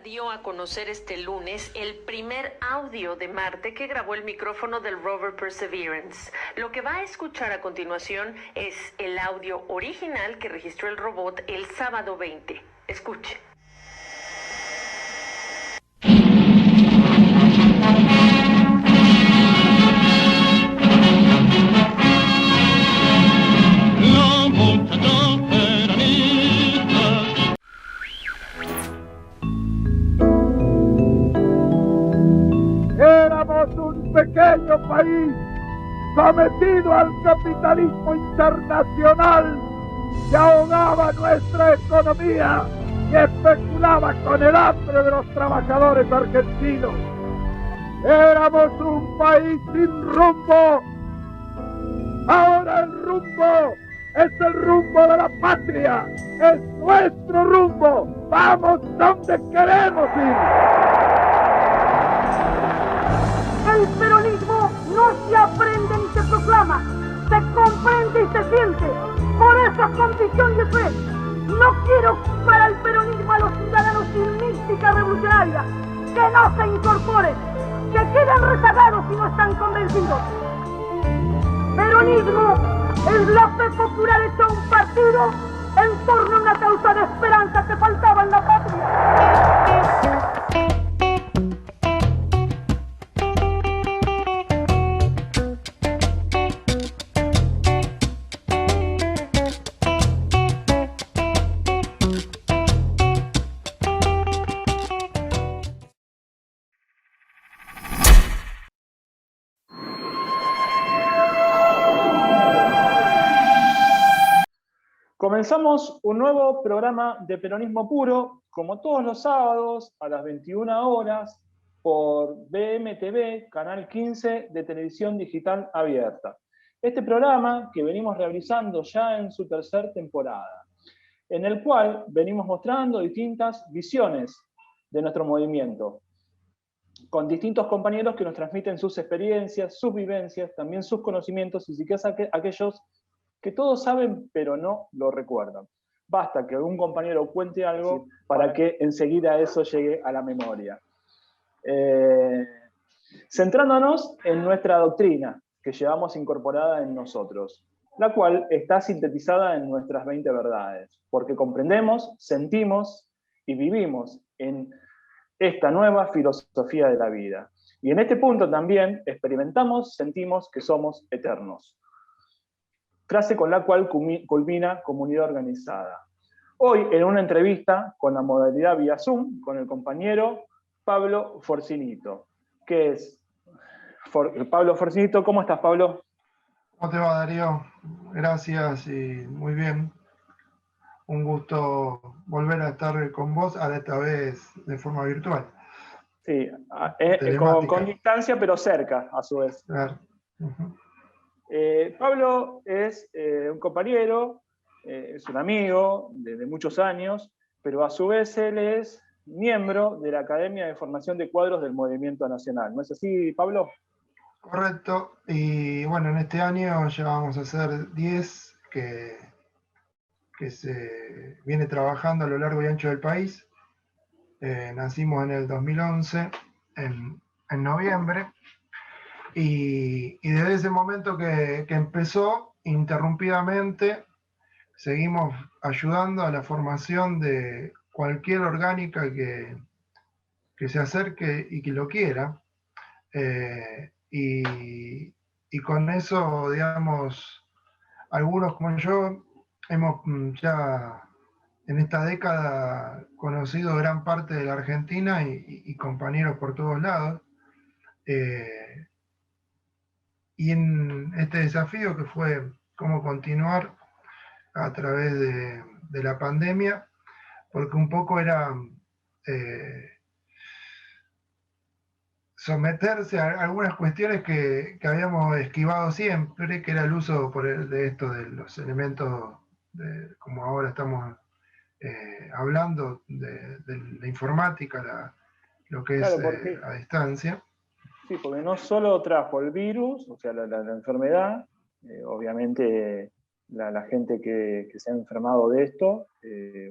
Dio a conocer este lunes el primer audio de Marte que grabó el micrófono del rover Perseverance. Lo que va a escuchar a continuación es el audio original que registró el robot el sábado 20. Escuche. Éramos un pequeño país sometido al capitalismo internacional que ahogaba nuestra economía y especulaba con el hambre de los trabajadores argentinos. Éramos un país sin rumbo. Ahora el rumbo es el rumbo de la patria, es nuestro rumbo. Vamos donde queremos ir. El peronismo no se aprende ni se proclama, se comprende y se siente. Por eso es convicción y fe. No quiero para el peronismo a los ciudadanos sin mística revolucionaria, que no se incorporen, que queden rezagados si no están convencidos. Peronismo es la fe popular hecha un partido en torno a una causa de esperanza que faltaba en la patria. Comenzamos un nuevo programa de Peronismo Puro, como todos los sábados a las 21 horas, por BMTV, Canal 15 de Televisión Digital Abierta. Este programa que venimos realizando ya en su tercera temporada, en el cual venimos mostrando distintas visiones de nuestro movimiento, con distintos compañeros que nos transmiten sus experiencias, sus vivencias, también sus conocimientos, y si quizás aquellos que todos saben pero no lo recuerdan. Basta que algún compañero cuente algo para que enseguida eso llegue a la memoria. Centrándonos en nuestra doctrina que llevamos incorporada en nosotros, la cual está sintetizada en nuestras 20 verdades, porque comprendemos, sentimos y vivimos en esta nueva filosofía de la vida. Y en este punto también experimentamos, sentimos que somos eternos. Frase con la cual culmina Comunidad Organizada. Hoy, en una entrevista con la modalidad vía Zoom, con el compañero Pablo Forcinito, que es... Pablo Forcinito, ¿cómo estás, Pablo? ¿Cómo te va, Darío? Gracias y muy bien. Un gusto volver a estar con vos, ahora esta vez de forma virtual. Sí, con distancia, pero cerca, a su vez. Claro. Pablo es un compañero, es un amigo de muchos años, pero a su vez él es miembro de la Academia de Formación de Cuadros del Movimiento Nacional. ¿No es así, Pablo? Correcto. Y bueno, en este año ya vamos a hacer 10 que se viene trabajando a lo largo y ancho del país. Nacimos en el 2011, en noviembre. Y desde ese momento que empezó, interrumpidamente, seguimos ayudando a la formación de cualquier orgánica que se acerque y que lo quiera. Y con eso, digamos, algunos como yo hemos ya en esta década conocido gran parte de la Argentina y compañeros por todos lados. Y en este desafío que fue cómo continuar a través de la pandemia, porque un poco era someterse a algunas cuestiones que habíamos esquivado siempre, que era el uso de esto de los elementos, como ahora estamos hablando, de la informática, lo que es a distancia. Sí, porque no solo trajo el virus, o sea, la enfermedad, obviamente la gente que se ha enfermado de esto,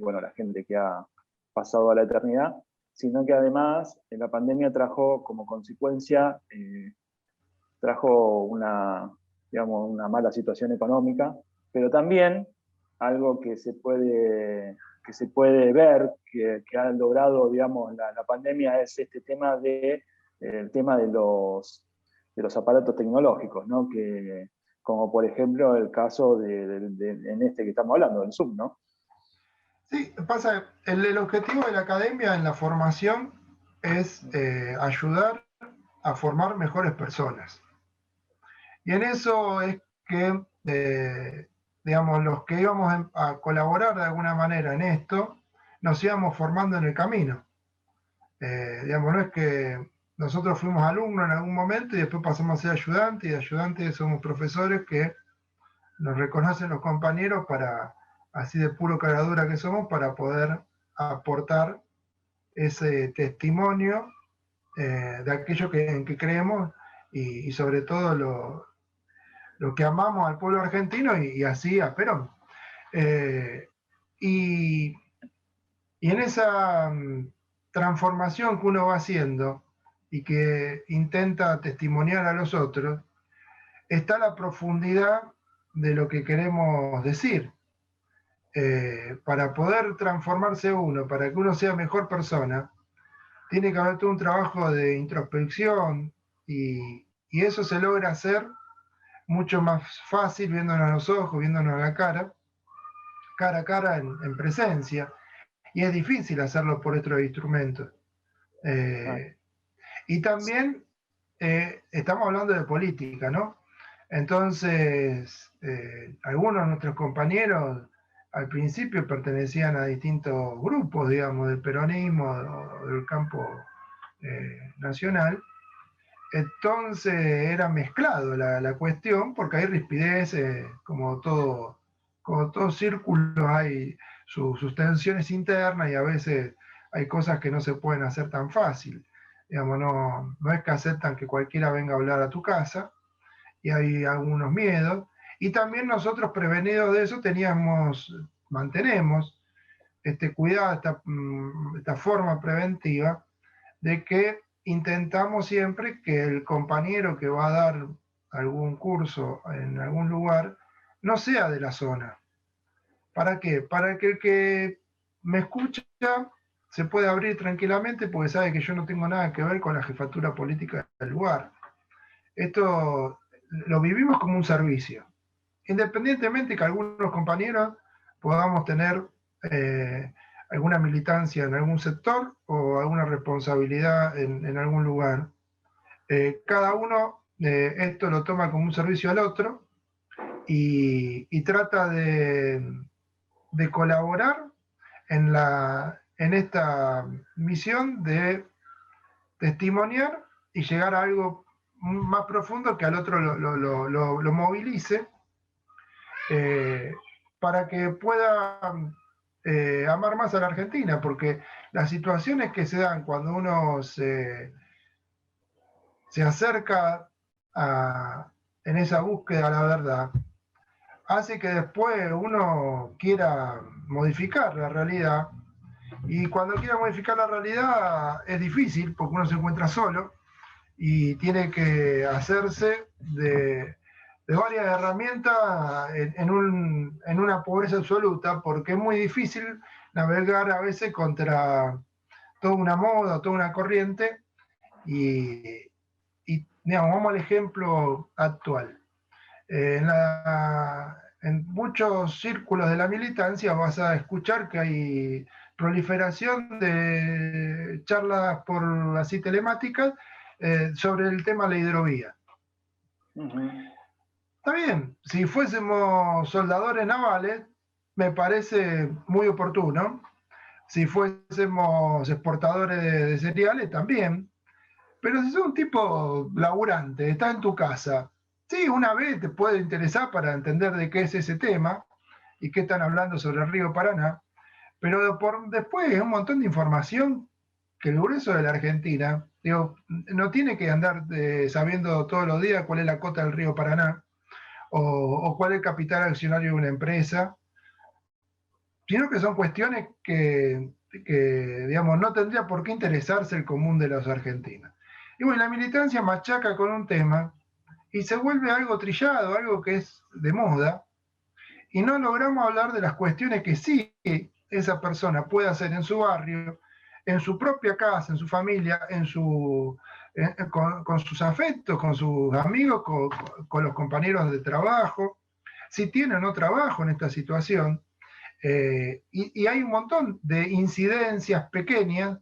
bueno, la gente que ha pasado a la eternidad, sino que además la pandemia trajo como consecuencia, trajo digamos, una mala situación económica, pero también algo que se puede ver, que ha logrado, digamos, la pandemia, es este tema el tema de los aparatos tecnológicos, ¿no? Como por ejemplo el caso en este que estamos hablando, del Zoom, ¿no? Sí, pasa, el objetivo de la academia en la formación es ayudar a formar mejores personas. Y en eso es que, digamos, los que íbamos a colaborar de alguna manera en esto, nos íbamos formando en el camino. Digamos, no es que nosotros fuimos alumnos en algún momento y después pasamos a ser ayudantes, y de ayudantes somos profesores que nos reconocen los compañeros para, así de puro caradura que somos, para poder aportar ese testimonio de aquello en que creemos y sobre todo lo que amamos al pueblo argentino y así a Perón. Y en esa transformación que uno va haciendo y que intenta testimoniar a los otros, está la profundidad de lo que queremos decir. Para poder transformarse uno, para que uno sea mejor persona, tiene que haber todo un trabajo de introspección y eso se logra hacer mucho más fácil viéndonos a los ojos, viéndonos a la cara a cara en presencia, y es difícil hacerlo por otros instrumentos. Y también estamos hablando de política, ¿no? Entonces, algunos de nuestros compañeros al principio pertenecían a distintos grupos, digamos, del peronismo o del campo nacional. Entonces era mezclado la cuestión, porque hay rispideces, como todo círculo hay sus tensiones internas y a veces hay cosas que no se pueden hacer tan fácil. Digamos, no es que aceptan que cualquiera venga a hablar a tu casa, y hay algunos miedos. Y también nosotros, prevenidos de eso, mantenemos este cuidado, esta forma preventiva de que intentamos siempre que el compañero que va a dar algún curso en algún lugar no sea de la zona. ¿Para qué? Para que el que me escucha se pueda abrir tranquilamente porque sabe que yo no tengo nada que ver con la jefatura política del lugar. Esto lo vivimos como un servicio. Independientemente que algunos compañeros podamos tener alguna militancia en algún sector o alguna responsabilidad en algún lugar, cada uno esto lo toma como un servicio al otro y trata de colaborar en esta misión de testimoniar y llegar a algo más profundo que al otro lo movilice para que pueda amar más a la Argentina, porque las situaciones que se dan cuando uno se acerca en esa búsqueda a la verdad, hace que después uno quiera modificar la realidad, y cuando quiera modificar la realidad es difícil porque uno se encuentra solo y tiene que hacerse de varias herramientas en una pobreza absoluta, porque es muy difícil navegar a veces contra toda una moda, toda una corriente, y digamos, vamos al ejemplo actual. En muchos círculos de la militancia vas a escuchar que hay proliferación de charlas así telemáticas sobre el tema de la hidrovía. Está bien, si fuésemos soldadores navales, me parece muy oportuno. Si fuésemos exportadores de cereales, también. Pero si sos un tipo laburante, estás en tu casa, sí, una vez te puede interesar para entender de qué es ese tema y qué están hablando sobre el río Paraná, pero después es un montón de información que el grueso de la Argentina, digo, no tiene que andar sabiendo todos los días cuál es la cota del río Paraná, o cuál es el capital accionario de una empresa, sino que son cuestiones que, digamos, no tendría por qué interesarse el común de los argentinos. Y bueno, la militancia machaca con un tema y se vuelve algo trillado, algo que es de moda, y no logramos hablar de las cuestiones que sí esa persona puede hacer en su barrio, en su propia casa, en su familia, con sus afectos, con sus amigos, con los compañeros de trabajo, si tiene o no trabajo en esta situación. Y hay un montón de incidencias pequeñas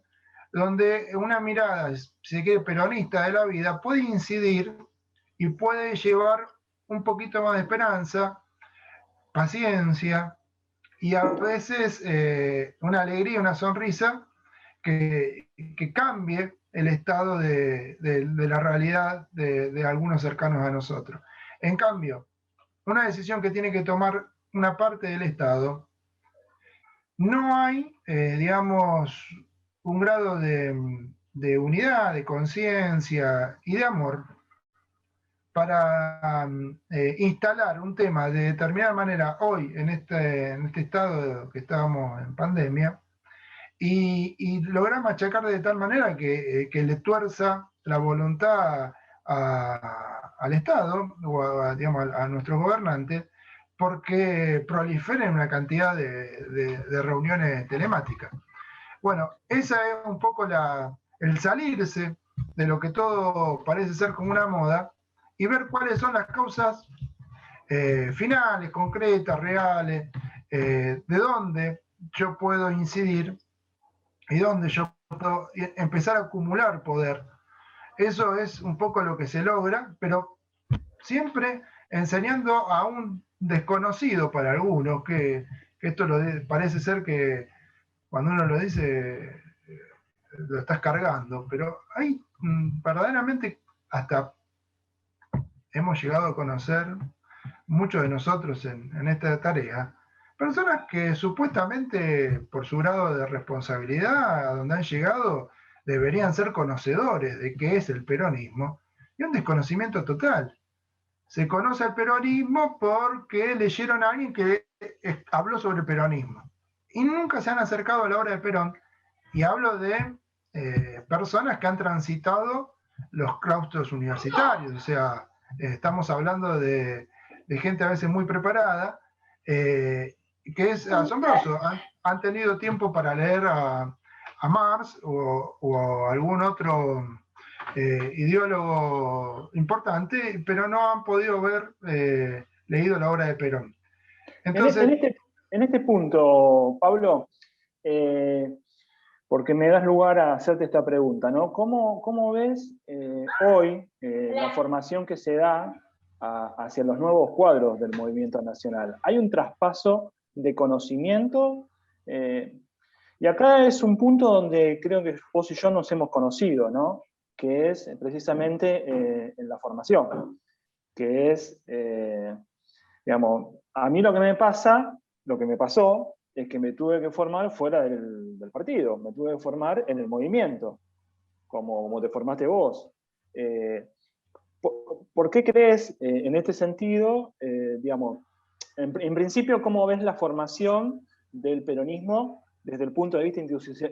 donde una mirada, si se quiere, peronista de la vida puede incidir y puede llevar un poquito más de esperanza, paciencia y a veces una alegría, una sonrisa que cambie el estado de la realidad de algunos cercanos a nosotros. En cambio, una decisión que tiene que tomar una parte del Estado, no hay, digamos, un grado de unidad, de conciencia y de amor para instalar un tema de determinada manera hoy en este estado que estábamos en pandemia y lograr machacar de tal manera que le tuerza la voluntad al Estado o digamos, a nuestros gobernantes porque proliferen una cantidad de reuniones telemáticas. Bueno, esa es un poco el salirse de lo que todo parece ser como una moda y ver cuáles son las causas finales, concretas, reales, de dónde yo puedo incidir y dónde yo puedo empezar a acumular poder. Eso es un poco lo que se logra, pero siempre enseñando a un desconocido para algunos, que esto parece ser que cuando uno lo dice lo estás cargando, pero hay verdaderamente hasta hemos llegado a conocer muchos de nosotros en esta tarea, personas que supuestamente por su grado de responsabilidad a donde han llegado deberían ser conocedores de qué es el peronismo, y un desconocimiento total. Se conoce el peronismo porque leyeron a alguien que habló sobre el peronismo, y nunca se han acercado a la obra de Perón, y hablo de personas que han transitado los claustros universitarios, o sea, estamos hablando de gente a veces muy preparada, que es asombroso. Han tenido tiempo para leer a Marx o algún otro ideólogo importante, pero no han podido haber leído la obra de Perón. Entonces, en este punto, Pablo, porque me das lugar a hacerte esta pregunta, ¿no? ¿Cómo ves hoy la formación que se da hacia los nuevos cuadros del movimiento nacional? ¿Hay un traspaso de conocimiento? Y acá es un punto donde creo que vos y yo nos hemos conocido, ¿no? Que es precisamente en la formación, que es, digamos, a mí lo que me pasó, es que me tuve que formar fuera del partido, me tuve que formar en el movimiento, como te formaste vos. ¿Por qué crees, en este sentido, digamos, en principio, cómo ves la formación del peronismo desde el punto de vista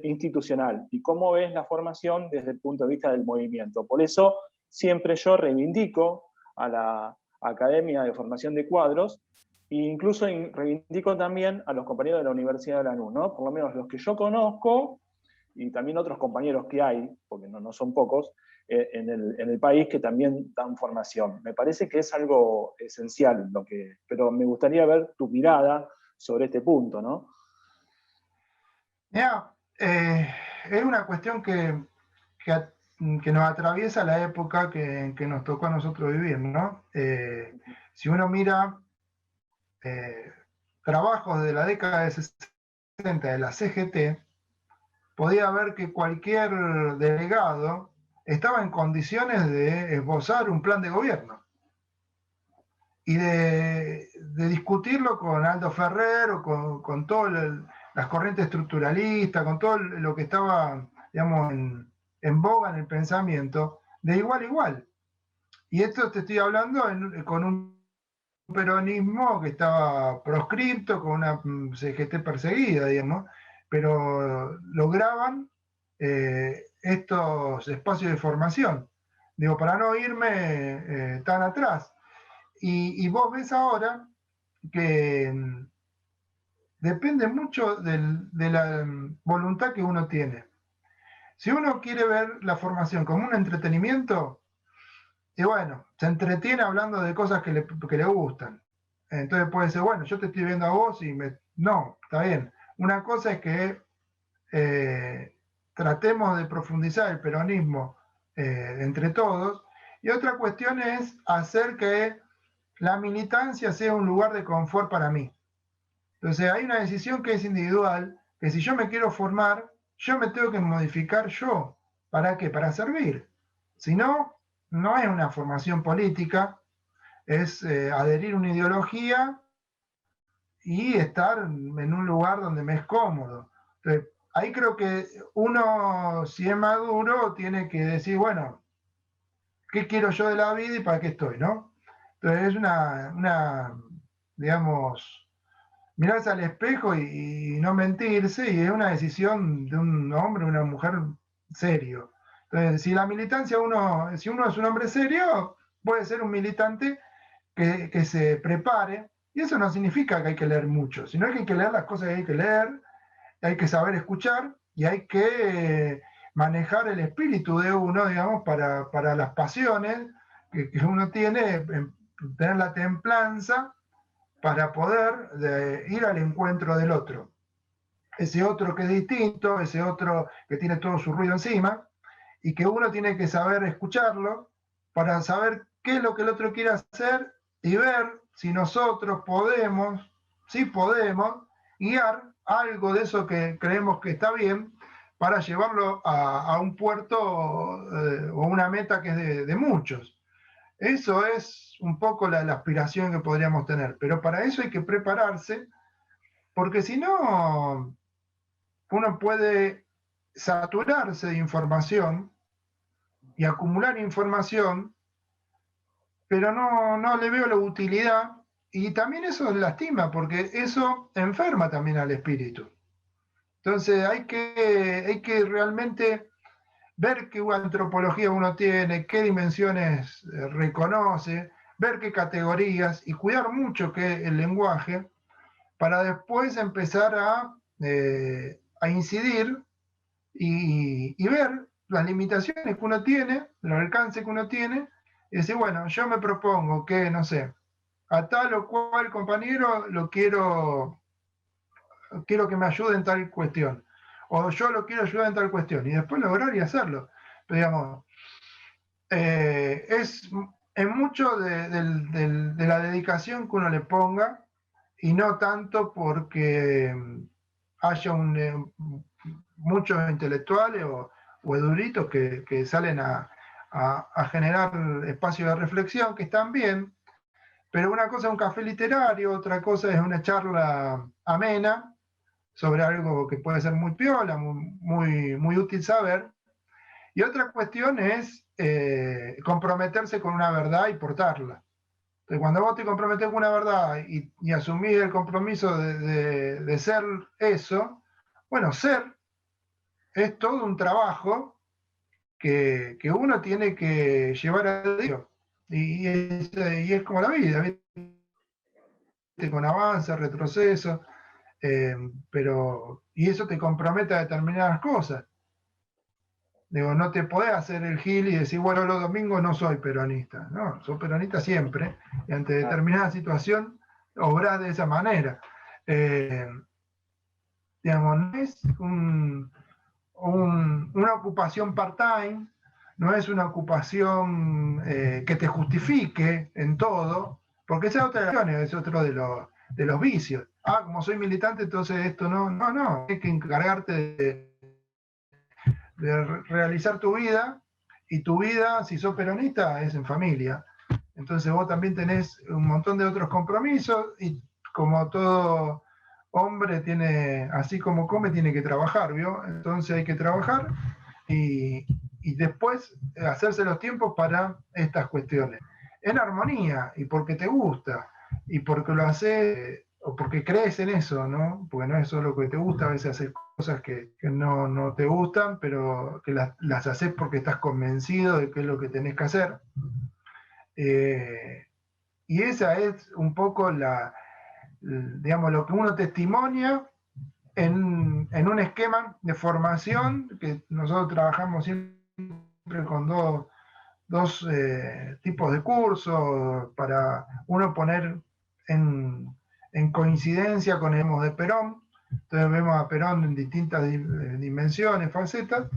institucional y cómo ves la formación desde el punto de vista del movimiento? Por eso siempre yo reivindico a la Academia de Formación de Cuadros e incluso reivindico también a los compañeros de la Universidad de Lanús, ¿no? Por lo menos los que yo conozco y también otros compañeros que hay, porque no son pocos, en el país que también dan formación. Me parece que es algo esencial, pero me gustaría ver tu mirada sobre este punto, ¿no? Mira, es una cuestión que nos atraviesa la época que nos tocó a nosotros vivir, ¿no? Si uno mira trabajos de la década de 60 de la CGT, podía ver que cualquier delegado estaba en condiciones de esbozar un plan de gobierno y de discutirlo con Aldo Ferrer o con todas las corrientes estructuralistas, con todo lo que estaba, digamos, en boga en el pensamiento, de igual a igual. Y esto te estoy hablando con un peronismo que estaba proscripto, con una CGT perseguida, digamos, pero lograban estos espacios de formación. Digo, para no irme tan atrás. Y vos ves ahora que depende mucho de la voluntad que uno tiene. Si uno quiere ver la formación como un entretenimiento, y bueno, se entretiene hablando de cosas que le gustan. Entonces puede ser, bueno, yo te estoy viendo a vos y no, está bien. Una cosa es que tratemos de profundizar el peronismo entre todos, y otra cuestión es hacer que la militancia sea un lugar de confort para mí. Entonces hay una decisión que es individual, que si yo me quiero formar, yo me tengo que modificar yo. ¿Para qué? Para servir. Si no, no es una formación política, es adherir a una ideología y estar en un lugar donde me es cómodo. Entonces, ahí creo que uno, si es maduro, tiene que decir, bueno, ¿qué quiero yo de la vida y para qué estoy, no? Entonces es digamos, mirarse al espejo y no mentirse, y es una decisión de un hombre o una mujer serio. Entonces, si la militancia si uno es un hombre serio, puede ser un militante que se prepare, y eso no significa que hay que leer mucho, sino que hay que leer las cosas que hay que leer, hay que saber escuchar, y hay que manejar el espíritu de uno, digamos, para las pasiones que uno tiene, tener la templanza para poder ir al encuentro del otro. Ese otro que es distinto, ese otro que tiene todo su ruido encima, y que uno tiene que saber escucharlo para saber qué es lo que el otro quiere hacer y ver si nosotros podemos, si podemos, guiar algo de eso que creemos que está bien para llevarlo a un puerto o una meta que es de muchos. Eso es un poco la aspiración que podríamos tener, pero para eso hay que prepararse, porque si no, uno puede saturarse de información y acumular información, pero no le veo la utilidad, y también eso lastima, porque eso enferma también al espíritu. Entonces hay que realmente ver qué antropología uno tiene, qué dimensiones reconoce, ver qué categorías, y cuidar mucho que el lenguaje, para después empezar a incidir y ver las limitaciones que uno tiene, el alcance que uno tiene, y decir, bueno, yo me propongo que, no sé, a tal o cual compañero quiero que me ayude en tal cuestión, o yo lo quiero ayudar en tal cuestión, y después lograr y hacerlo. Pero, digamos, es mucho de la dedicación que uno le ponga, y no tanto porque haya muchos intelectuales o eruditos que salen a generar espacios de reflexión, que están bien, pero una cosa es un café literario, otra cosa es una charla amena sobre algo que puede ser muy piola, muy útil saber, y otra cuestión es comprometerse con una verdad y portarla. Entonces, cuando vos te comprometés con una verdad y asumís el compromiso de ser eso, bueno, ser es todo un trabajo que uno tiene que llevar a Dios. Y es como la vida, ¿viste? Con avance, retroceso, y eso te compromete a determinadas cosas. Digo, no te podés hacer el gil y decir, bueno, los domingos no soy peronista. No, sos peronista siempre, y ante determinada situación obrás de esa manera. Digamos, no es una ocupación part-time, no es una ocupación que te justifique en todo, porque esa es otro de los vicios. Como soy militante, entonces esto no, hay que encargarte de realizar tu vida, y tu vida, si sos peronista, es en familia. Entonces vos también tenés un montón de otros compromisos, y como todo hombre tiene, así como come, tiene que trabajar, ¿vio? Entonces hay que trabajar y después hacerse los tiempos para estas cuestiones. En armonía y porque te gusta. y porque lo haces, o porque crees en eso, ¿no? Porque no es solo lo que te gusta, a veces hacer cosas que no te gustan, pero que las haces porque estás convencido de que es lo que tenés que hacer. Y esa es un poco digamos, lo que uno testimonia en un esquema de formación, que nosotros trabajamos siempre con dos tipos de cursos, para uno poner en coincidencia con el de Perón. Entonces vemos a Perón en distintas dimensiones, facetas,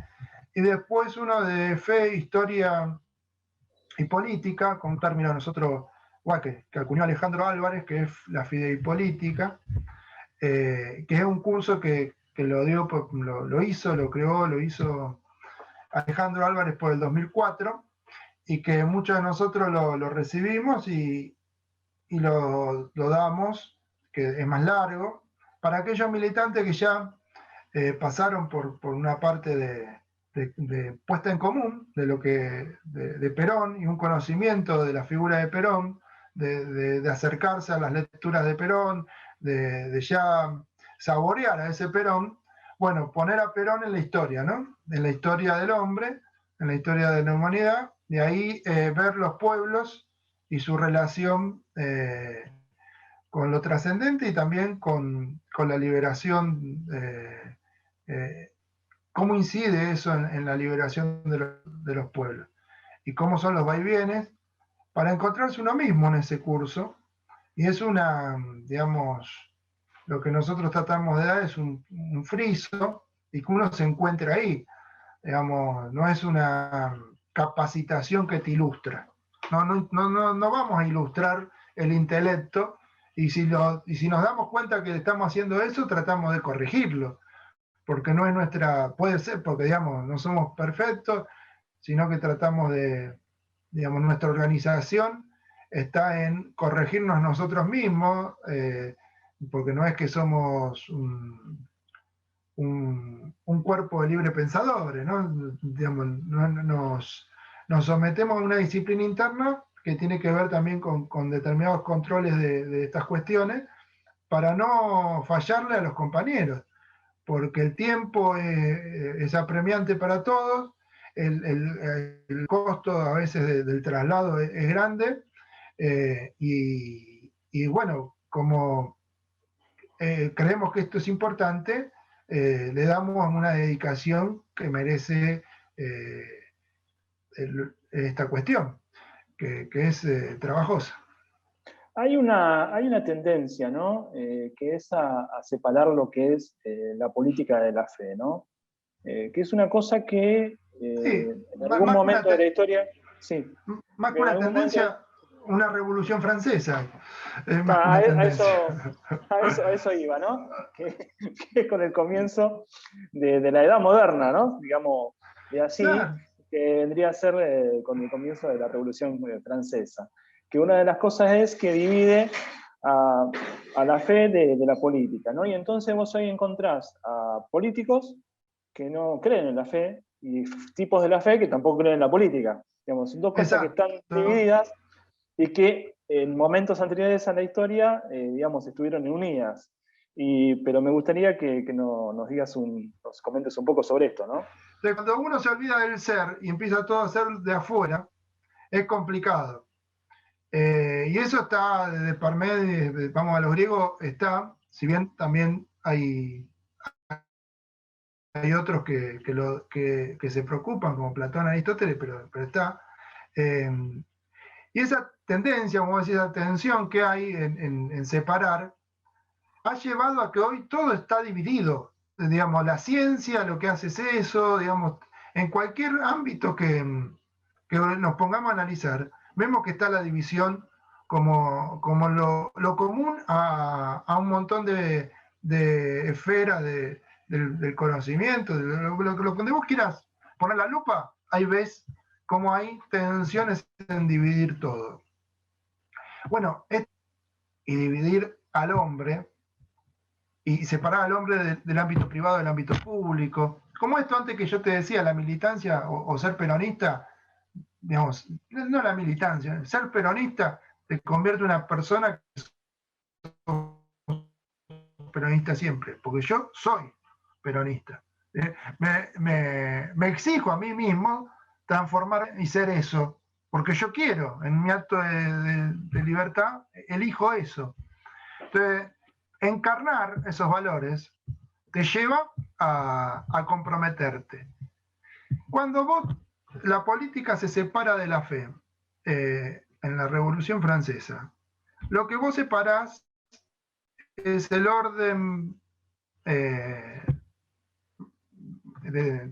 y después uno de fe, historia y política, con un término nosotros, que acuñó Alejandro Álvarez, que es la fideipolítica, que es un curso que lo dio, lo hizo Alejandro Álvarez por el 2004, y que muchos de nosotros lo recibimos y lo damos, que es más largo, para aquellos militantes que ya pasaron por una parte de puesta en común de Perón, y un conocimiento de la figura de Perón, de acercarse a las lecturas de Perón, de ya saborear a ese Perón. Bueno, poner a Perón en la historia, ¿no? En la historia del hombre, en la historia de la humanidad, de ahí ver los pueblos y su relación con lo trascendente, y también con la liberación, cómo incide eso en la liberación de los pueblos, y cómo son los vaivienes para encontrarse uno mismo en ese curso. Y es digamos, lo que nosotros tratamos de dar es un friso, y que uno se encuentre ahí. Digamos, no es una capacitación que te ilustra. No vamos a ilustrar el intelecto, y si nos damos cuenta que estamos haciendo eso, tratamos de corregirlo, porque no es puede ser porque, digamos, no somos perfectos, sino que tratamos digamos, nuestra organización está en corregirnos nosotros mismos, porque no es que somos un cuerpo de libre pensadores, ¿no? Digamos, nos sometemos a una disciplina interna que tiene que ver también con determinados controles de estas cuestiones, para no fallarle a los compañeros, porque el tiempo es apremiante para todos, el costo a veces del traslado es grande, y bueno, como creemos que esto es importante, le damos una dedicación que merece esta cuestión, que es trabajosa. Hay una tendencia, ¿no? Que es a separar lo que es la política de la fe, ¿no? Que es una cosa que en algún momento de la historia... Sí, más que una tendencia, una revolución francesa. A eso iba, ¿no? Que es con el comienzo de la edad moderna, ¿no? Digamos, de así, claro, que vendría a ser con el comienzo de la Revolución Francesa. Que una de las cosas es que divide a la fe de la política, ¿no? Y entonces vos hoy encontrás a políticos que no creen en la fe, y tipos de la fe que tampoco creen en la política. Digamos, son dos cosas que están divididas, y que en momentos anteriores a la historia, digamos, estuvieron unidas. Pero me gustaría que nos digas nos comentes un poco sobre esto, ¿no? Cuando uno se olvida del ser y empieza todo a ser de afuera, es complicado. Y eso está desde Parménides, vamos a los griegos, está, si bien también hay otros que se preocupan, como Platón, Aristóteles, pero está. Y esa tendencia, como decía, esa tensión que hay en separar, ha llevado a que hoy todo está dividido. Digamos, la ciencia lo que hace es eso, digamos, en cualquier ámbito que nos pongamos a analizar, vemos que está la división como lo común a un montón de esferas del conocimiento, donde vos quieras poner la lupa, ahí ves cómo hay tensiones en dividir todo. Bueno, y dividir al hombre, y separar al hombre del ámbito privado del ámbito público, como esto antes que yo te decía, la militancia o ser peronista, digamos, no la militancia, ser peronista te convierte en una persona que es peronista siempre, porque yo soy peronista. Me exijo a mí mismo transformar y ser eso, porque yo quiero, en mi acto de libertad, elijo eso. Entonces, encarnar esos valores te lleva a comprometerte. Cuando la política se separa de la fe, en la Revolución Francesa, lo que vos separás es el orden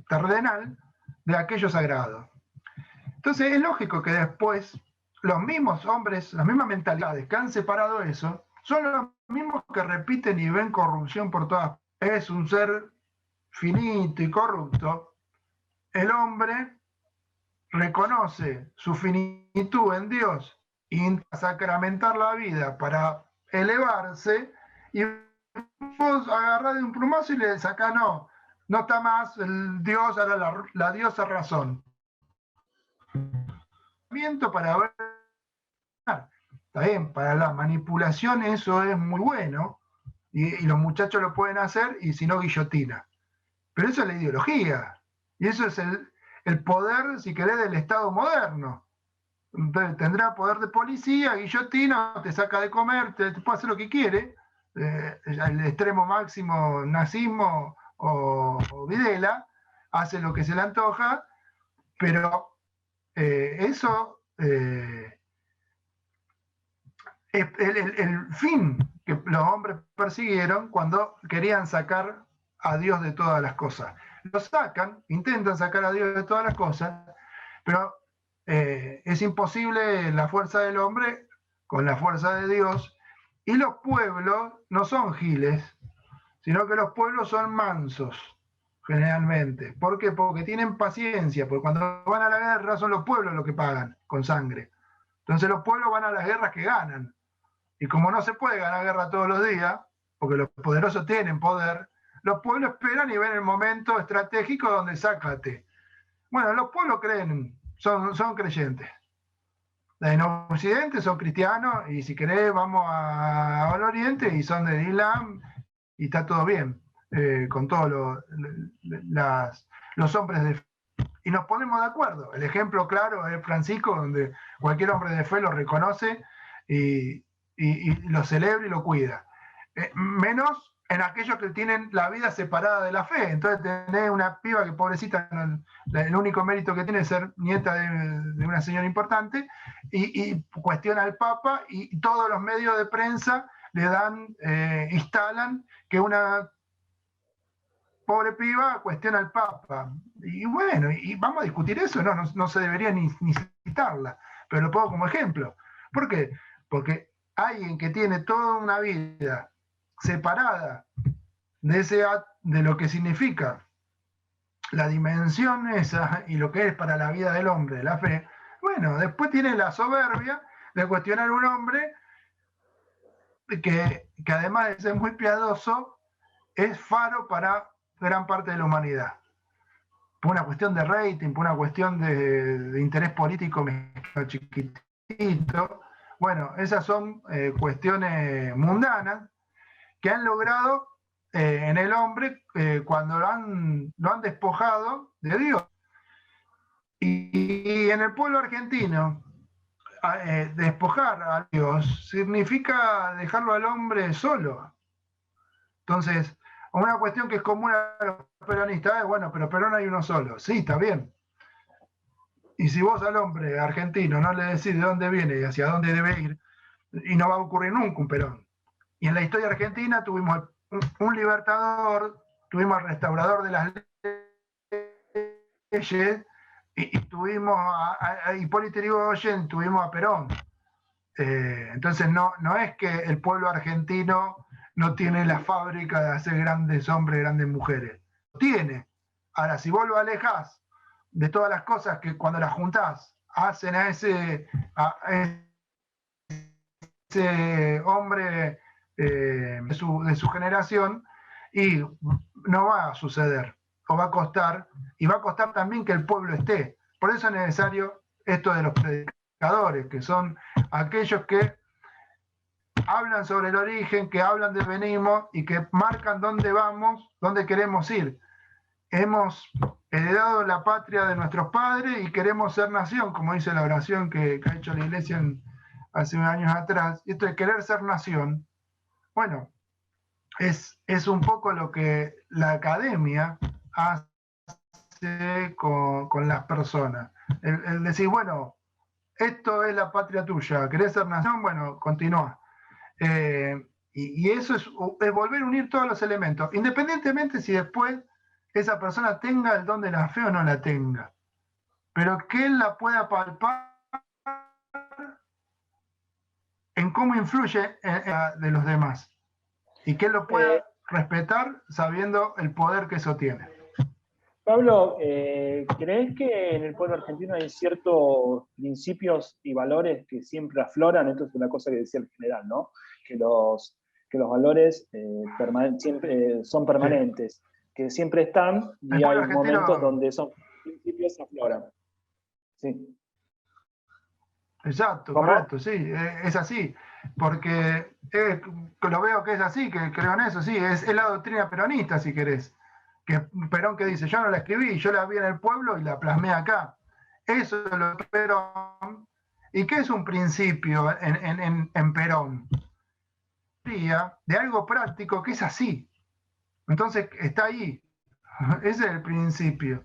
terrenal de aquello sagrado. Entonces es lógico que después los mismos hombres, las mismas mentalidades que han separado eso, son los mismos que repiten y ven corrupción por todas partes. Es un ser finito y corrupto. El hombre reconoce su finitud en Dios y intenta sacramentar la vida para elevarse, y vos agarrás de un plumazo y le sacás, no está más el Dios, ahora la diosa razón. Para ver, está bien, para la manipulación eso es muy bueno, y los muchachos lo pueden hacer, y si no, guillotina. Pero eso es la ideología, y eso es el poder, si querés, del Estado moderno. Entonces, tendrá poder de policía, guillotina, te saca de comer, te puede hacer lo que quiere, el extremo máximo, nazismo o Videla, hace lo que se le antoja, pero eso es el fin que los hombres persiguieron cuando querían sacar a Dios de todas las cosas. Lo sacan, intentan sacar a Dios de todas las cosas, pero es imposible la fuerza del hombre con la fuerza de Dios, y los pueblos no son giles, sino que los pueblos son mansos, generalmente. ¿Por qué? Porque tienen paciencia, porque cuando van a la guerra son los pueblos los que pagan con sangre. Entonces los pueblos van a las guerras que ganan. Y como no se puede ganar guerra todos los días, porque los poderosos tienen poder, los pueblos esperan y ven el momento estratégico donde sácate. Bueno, los pueblos creen, son creyentes. En Occidente son cristianos, y si querés vamos al Oriente y son del Islam, y está todo bien, con todos los hombres de fe. Y nos ponemos de acuerdo. El ejemplo claro es Francisco, donde cualquier hombre de fe lo reconoce y lo celebra y lo cuida. Menos en aquellos que tienen la vida separada de la fe. Entonces tenés una piba que, pobrecita, el único mérito que tiene es ser nieta de una señora importante, y cuestiona al Papa, y todos los medios de prensa le instalan que una pobre piba cuestiona al Papa. Y bueno, y vamos a discutir eso, no se debería ni citarla, pero lo pongo como ejemplo. ¿Por qué? Porque alguien que tiene toda una vida separada de lo que significa la dimensión esa y lo que es para la vida del hombre, la fe, bueno, después tiene la soberbia de cuestionar a un hombre que además de ser muy piadoso, es faro para gran parte de la humanidad. Por una cuestión de rating, por una cuestión de interés político chiquitito. Bueno, esas son cuestiones mundanas que han logrado en el hombre cuando lo han despojado de Dios. Y en el pueblo argentino, despojar a Dios significa dejarlo al hombre solo. Entonces, una cuestión que es común a los peronistas es, bueno, pero Perón hay uno solo. Sí, está bien. Y si vos al hombre argentino no le decís de dónde viene y hacia dónde debe ir, y no va a ocurrir nunca un Perón. Y en la historia argentina tuvimos un libertador, tuvimos al restaurador de las leyes, y tuvimos a Hipólito Yrigoyen, tuvimos a Perón. Entonces no es que el pueblo argentino no tiene la fábrica de hacer grandes hombres, grandes mujeres. Tiene. Ahora, si vos lo alejás de todas las cosas que cuando las juntás hacen a ese hombre de su generación, y no va a suceder, o va a costar, y va a costar también que el pueblo esté. Por eso es necesario esto de los predicadores, que son aquellos que hablan sobre el origen, que hablan de venimos y que marcan dónde vamos, dónde queremos ir. Hemos heredado la patria de nuestros padres y queremos ser nación, como dice la oración que ha hecho la Iglesia hace unos años atrás. Y esto de querer ser nación, bueno, es un poco lo que la academia hace con las personas. El decir, bueno, esto es la patria tuya, ¿querés ser nación? Bueno, continúa. Y eso es volver a unir todos los elementos, independientemente si después esa persona tenga el don de la fe o no la tenga, pero que él la pueda palpar en cómo influye de los demás y que él lo pueda respetar sabiendo el poder que eso tiene. Pablo, ¿crees que en el pueblo argentino hay ciertos principios y valores que siempre afloran? Esto es una cosa que decía el general, ¿no? Que los valores siempre son permanentes, sí, que siempre están y hay momentos donde esos principios afloran. Sí. Exacto, ¿cómo? Correcto, sí, es así, porque lo veo que es así, que creo en eso, sí, es la doctrina peronista, si querés. Que Perón que dice, yo no la escribí, yo la vi en el pueblo y la plasmé acá. Eso es lo que Perón. ¿Y qué es un principio en Perón? De algo práctico que es así. Entonces está ahí. Ese es el principio.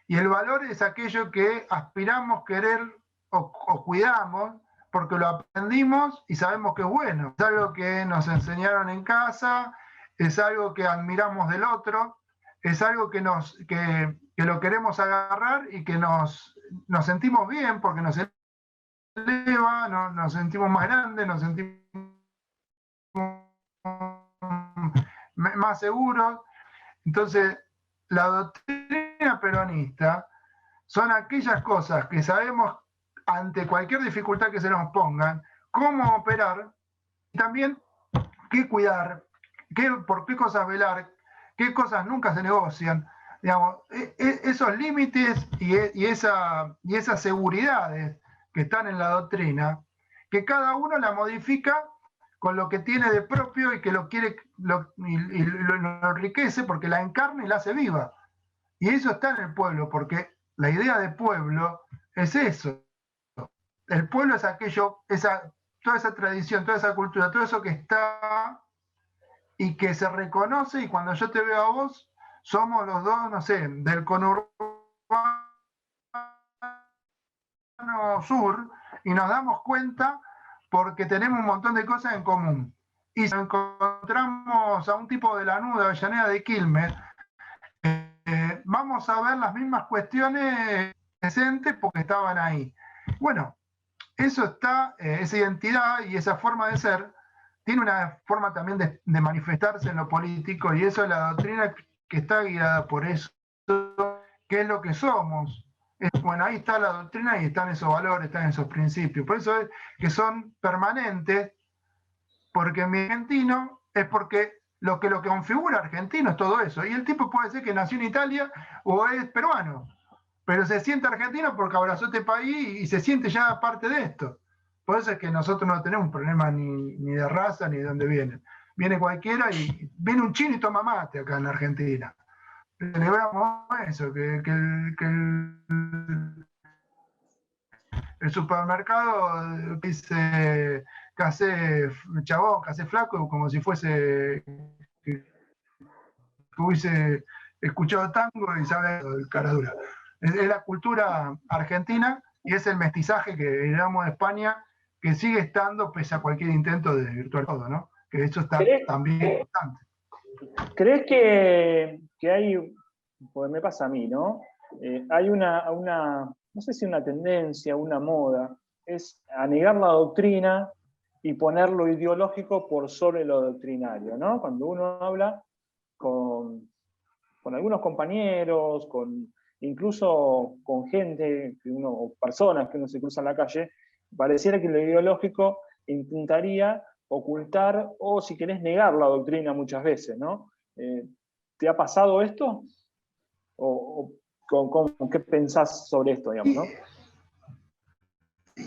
Y el valor es aquello que aspiramos, querer o cuidamos, porque lo aprendimos y sabemos que es bueno. Es algo que nos enseñaron en casa, es algo que admiramos del otro, es algo que lo queremos agarrar y que nos sentimos bien porque nos eleva, nos sentimos más grandes, nos sentimos más seguros. Entonces, la doctrina peronista son aquellas cosas que sabemos ante cualquier dificultad que se nos pongan, cómo operar, y también qué cuidar, por qué cosas velar, qué cosas nunca se negocian. Digamos, esos límites y esas seguridades que están en la doctrina, que cada uno la modifica con lo que tiene de propio y que lo enriquece porque la encarna y la hace viva. Y eso está en el pueblo, porque la idea de pueblo es eso. El pueblo es aquello, toda esa tradición, toda esa cultura, todo eso que está y que se reconoce, y cuando yo te veo a vos, somos los dos, no sé, del conurbano sur, y nos damos cuenta porque tenemos un montón de cosas en común. Y si encontramos a un tipo de Lanús, de Avellaneda, de Quilmes, vamos a ver las mismas cuestiones presentes porque estaban ahí. Bueno, eso está, esa identidad y esa forma de ser, tiene una forma también de manifestarse en lo político, y eso es la doctrina que está guiada por eso, que es lo que somos. Bueno, ahí está la doctrina y están esos valores, están esos principios. Por eso es que son permanentes, porque mi argentino es porque lo que configura argentino es todo eso. Y el tipo puede ser que nació en Italia o es peruano, pero se siente argentino porque abrazó este país y se siente ya parte de esto. Por eso es que nosotros no tenemos un problema ni de raza ni de dónde vienen. Viene cualquiera y viene un chino y toma mate acá en Argentina. Celebramos eso, que el supermercado dice casé chabón, casé flaco, como si fuese que hubiese escuchado tango y sabe el cara dura. Es la cultura argentina y es el mestizaje que heredamos de España, que sigue estando pese a cualquier intento de desvirtuar todo, ¿no? Que eso está también importante. ¿Crees que hay, pues me pasa a mí, ¿no? Hay no sé si una tendencia, una moda, es a negar la doctrina y poner lo ideológico por sobre lo doctrinario, ¿no? Cuando uno habla con algunos compañeros, incluso con gente, o personas que uno se cruza en la calle, pareciera que lo ideológico intentaría ocultar o, si querés, negar la doctrina muchas veces, ¿no? ¿Te ha pasado esto? ¿O qué pensás sobre esto, digamos, no?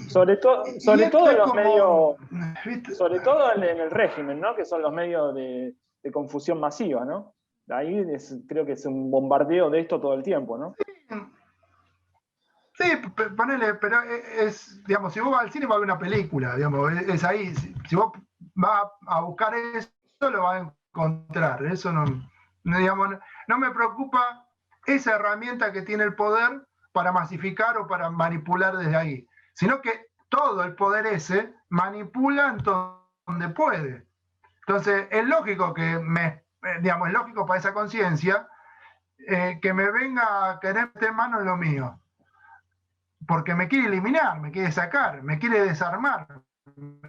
Sobre todo en los como, medios, ¿viste? sobre todo en el régimen, ¿no? Que son los medios de confusión masiva, ¿no? Ahí creo que es un bombardeo de esto todo el tiempo, ¿no? Sí, ponele, pero es, digamos, si vos vas al cine vas a ver una película, digamos, es ahí. Si vos vas a buscar eso, lo vas a encontrar. Eso digamos, no me preocupa esa herramienta que tiene el poder para masificar o para manipular desde ahí, sino que todo el poder ese manipula en donde puede. Entonces, es lógico que digamos, es lógico para esa conciencia que me venga a querer meter mano en lo mío, porque me quiere eliminar, me quiere sacar, me quiere desarmar,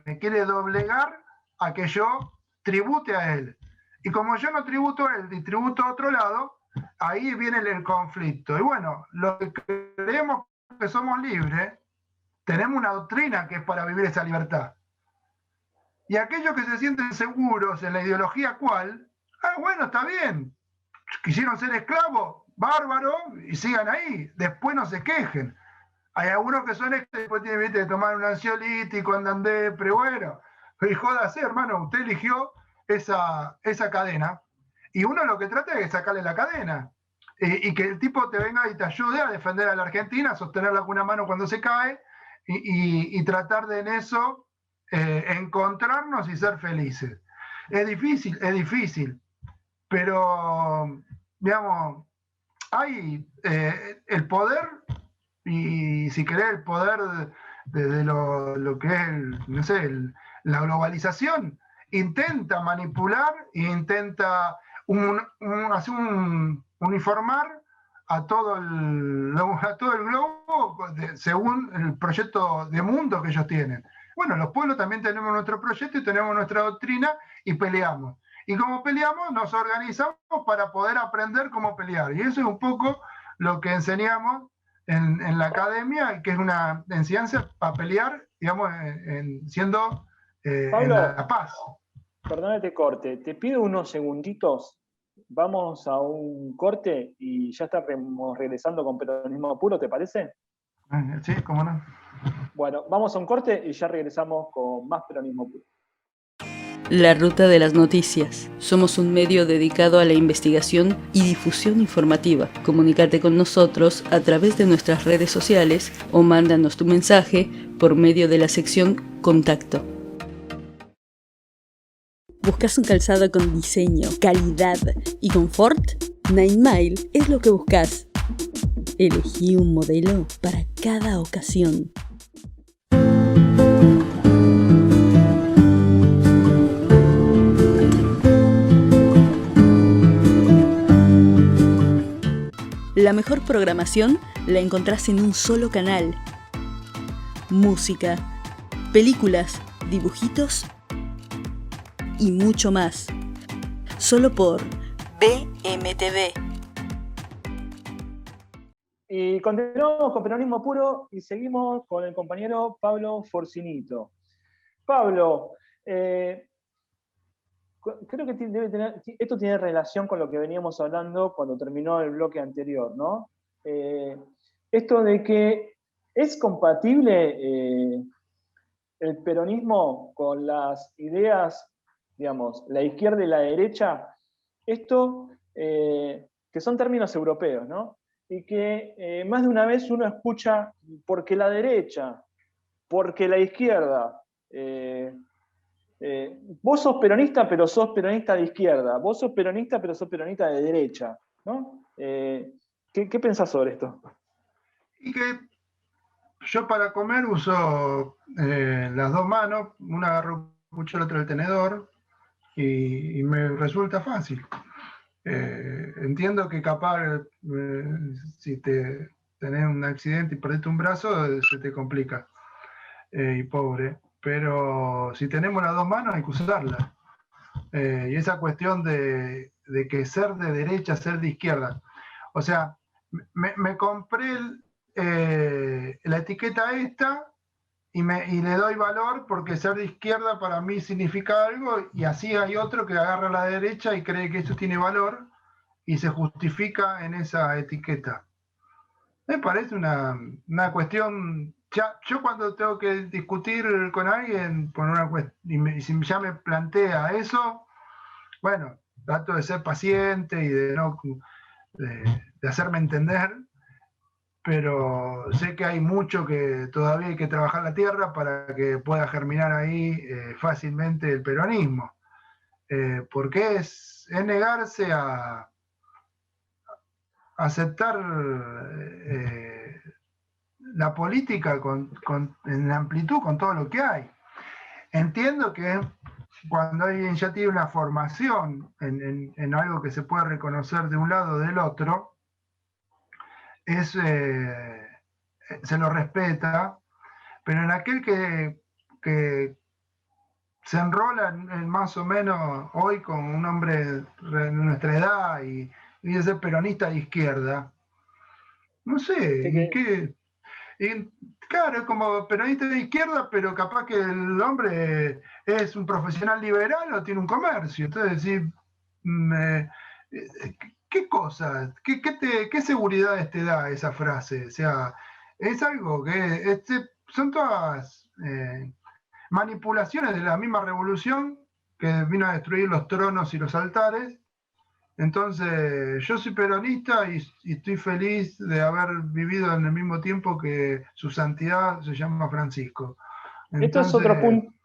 me quiere doblegar a que yo tribute a él. Y como yo no tributo a él y tributo a otro lado, ahí viene el conflicto. Y bueno, los que creemos que somos libres, tenemos una doctrina que es para vivir esa libertad. Y aquellos que se sienten seguros en la ideología cual, bueno, está bien, quisieron ser esclavos, bárbaro, y sigan ahí, después no se quejen. Hay algunos que son después tienen que tomar un ansiolítico, andan pero bueno, jódase, hermano, usted eligió esa cadena, y uno lo que trata es sacarle la cadena, y que el tipo te venga y te ayude a defender a la Argentina, a sostenerla con una mano cuando se cae, y tratar de en eso encontrarnos y ser felices. Es difícil, pero, digamos, hay el poder, y si querés el poder de lo que es, no sé, la globalización, intenta manipular e intenta uniformar a todo el globo según el proyecto de mundo que ellos tienen. Bueno, los pueblos también tenemos nuestro proyecto y tenemos nuestra doctrina y peleamos. Y como peleamos, nos organizamos para poder aprender cómo pelear. Y eso es un poco lo que enseñamos en la academia, que es una enseñanza para pelear, digamos, siendo Pablo, en la paz. Perdóname te corte, te pido unos segunditos, vamos a un corte y ya estamos regresando con Peronismo Puro, ¿te parece? Sí, cómo no. Bueno, vamos a un corte y ya regresamos con más Peronismo Puro. La Ruta de las Noticias. Somos un medio dedicado a la investigación y difusión informativa. Comunícate con nosotros a través de nuestras redes sociales o mándanos tu mensaje por medio de la sección Contacto. ¿Buscas un calzado con diseño, calidad y confort? Nine Mile es lo que buscas. Elegí un modelo para cada ocasión. La mejor programación la encontrás en un solo canal. Música, películas, dibujitos y mucho más. Solo por BMTV. Y continuamos con Peronismo Puro y seguimos con el compañero Pablo Forcinito. Pablo, creo que esto tiene relación con lo que veníamos hablando cuando terminó el bloque anterior, ¿no? Esto de que es compatible el peronismo con las ideas, digamos, la izquierda y la derecha, esto que son términos europeos, ¿no? Y que más de una vez uno escucha porque la derecha, porque la izquierda. Vos sos peronista, pero sos peronista de izquierda. Vos sos peronista, pero sos peronista de derecha, ¿no? ¿Qué pensás sobre esto? Y que yo para comer uso las dos manos, una agarro el cuchillo, otra el tenedor, y me resulta fácil. Entiendo que capaz si tenés un accidente y perdiste un brazo, se te complica, y pobre. Pero si tenemos las dos manos hay que usarlas. Y esa cuestión de que ser de derecha, ser de izquierda. O sea, me compré la etiqueta esta y le doy valor porque ser de izquierda para mí significa algo, y así hay otro que agarra la derecha y cree que eso tiene valor y se justifica en esa etiqueta. Me parece una cuestión yo cuando tengo que discutir con alguien por una cuestión, y si ya me plantea eso, bueno, trato de ser paciente y de hacerme entender, pero sé que hay mucho que todavía hay que trabajar la tierra para que pueda germinar ahí fácilmente el peronismo. Porque es negarse a aceptar la política en amplitud con todo lo que hay. Entiendo que cuando alguien ya tiene una formación en algo que se puede reconocer de un lado o del otro, se lo respeta, pero en aquel que se enrola en más o menos hoy con un hombre de nuestra edad y dice ser peronista de izquierda, no sé, claro, es como peronista de izquierda, pero capaz que el hombre es un profesional liberal o tiene un comercio. Entonces, sí, ¿qué cosas, qué seguridades te da esa frase? O sea, es algo que son todas manipulaciones de la misma revolución que vino a destruir los tronos y los altares. Entonces, yo soy peronista y estoy feliz de haber vivido en el mismo tiempo que su santidad se llama Francisco. Entonces,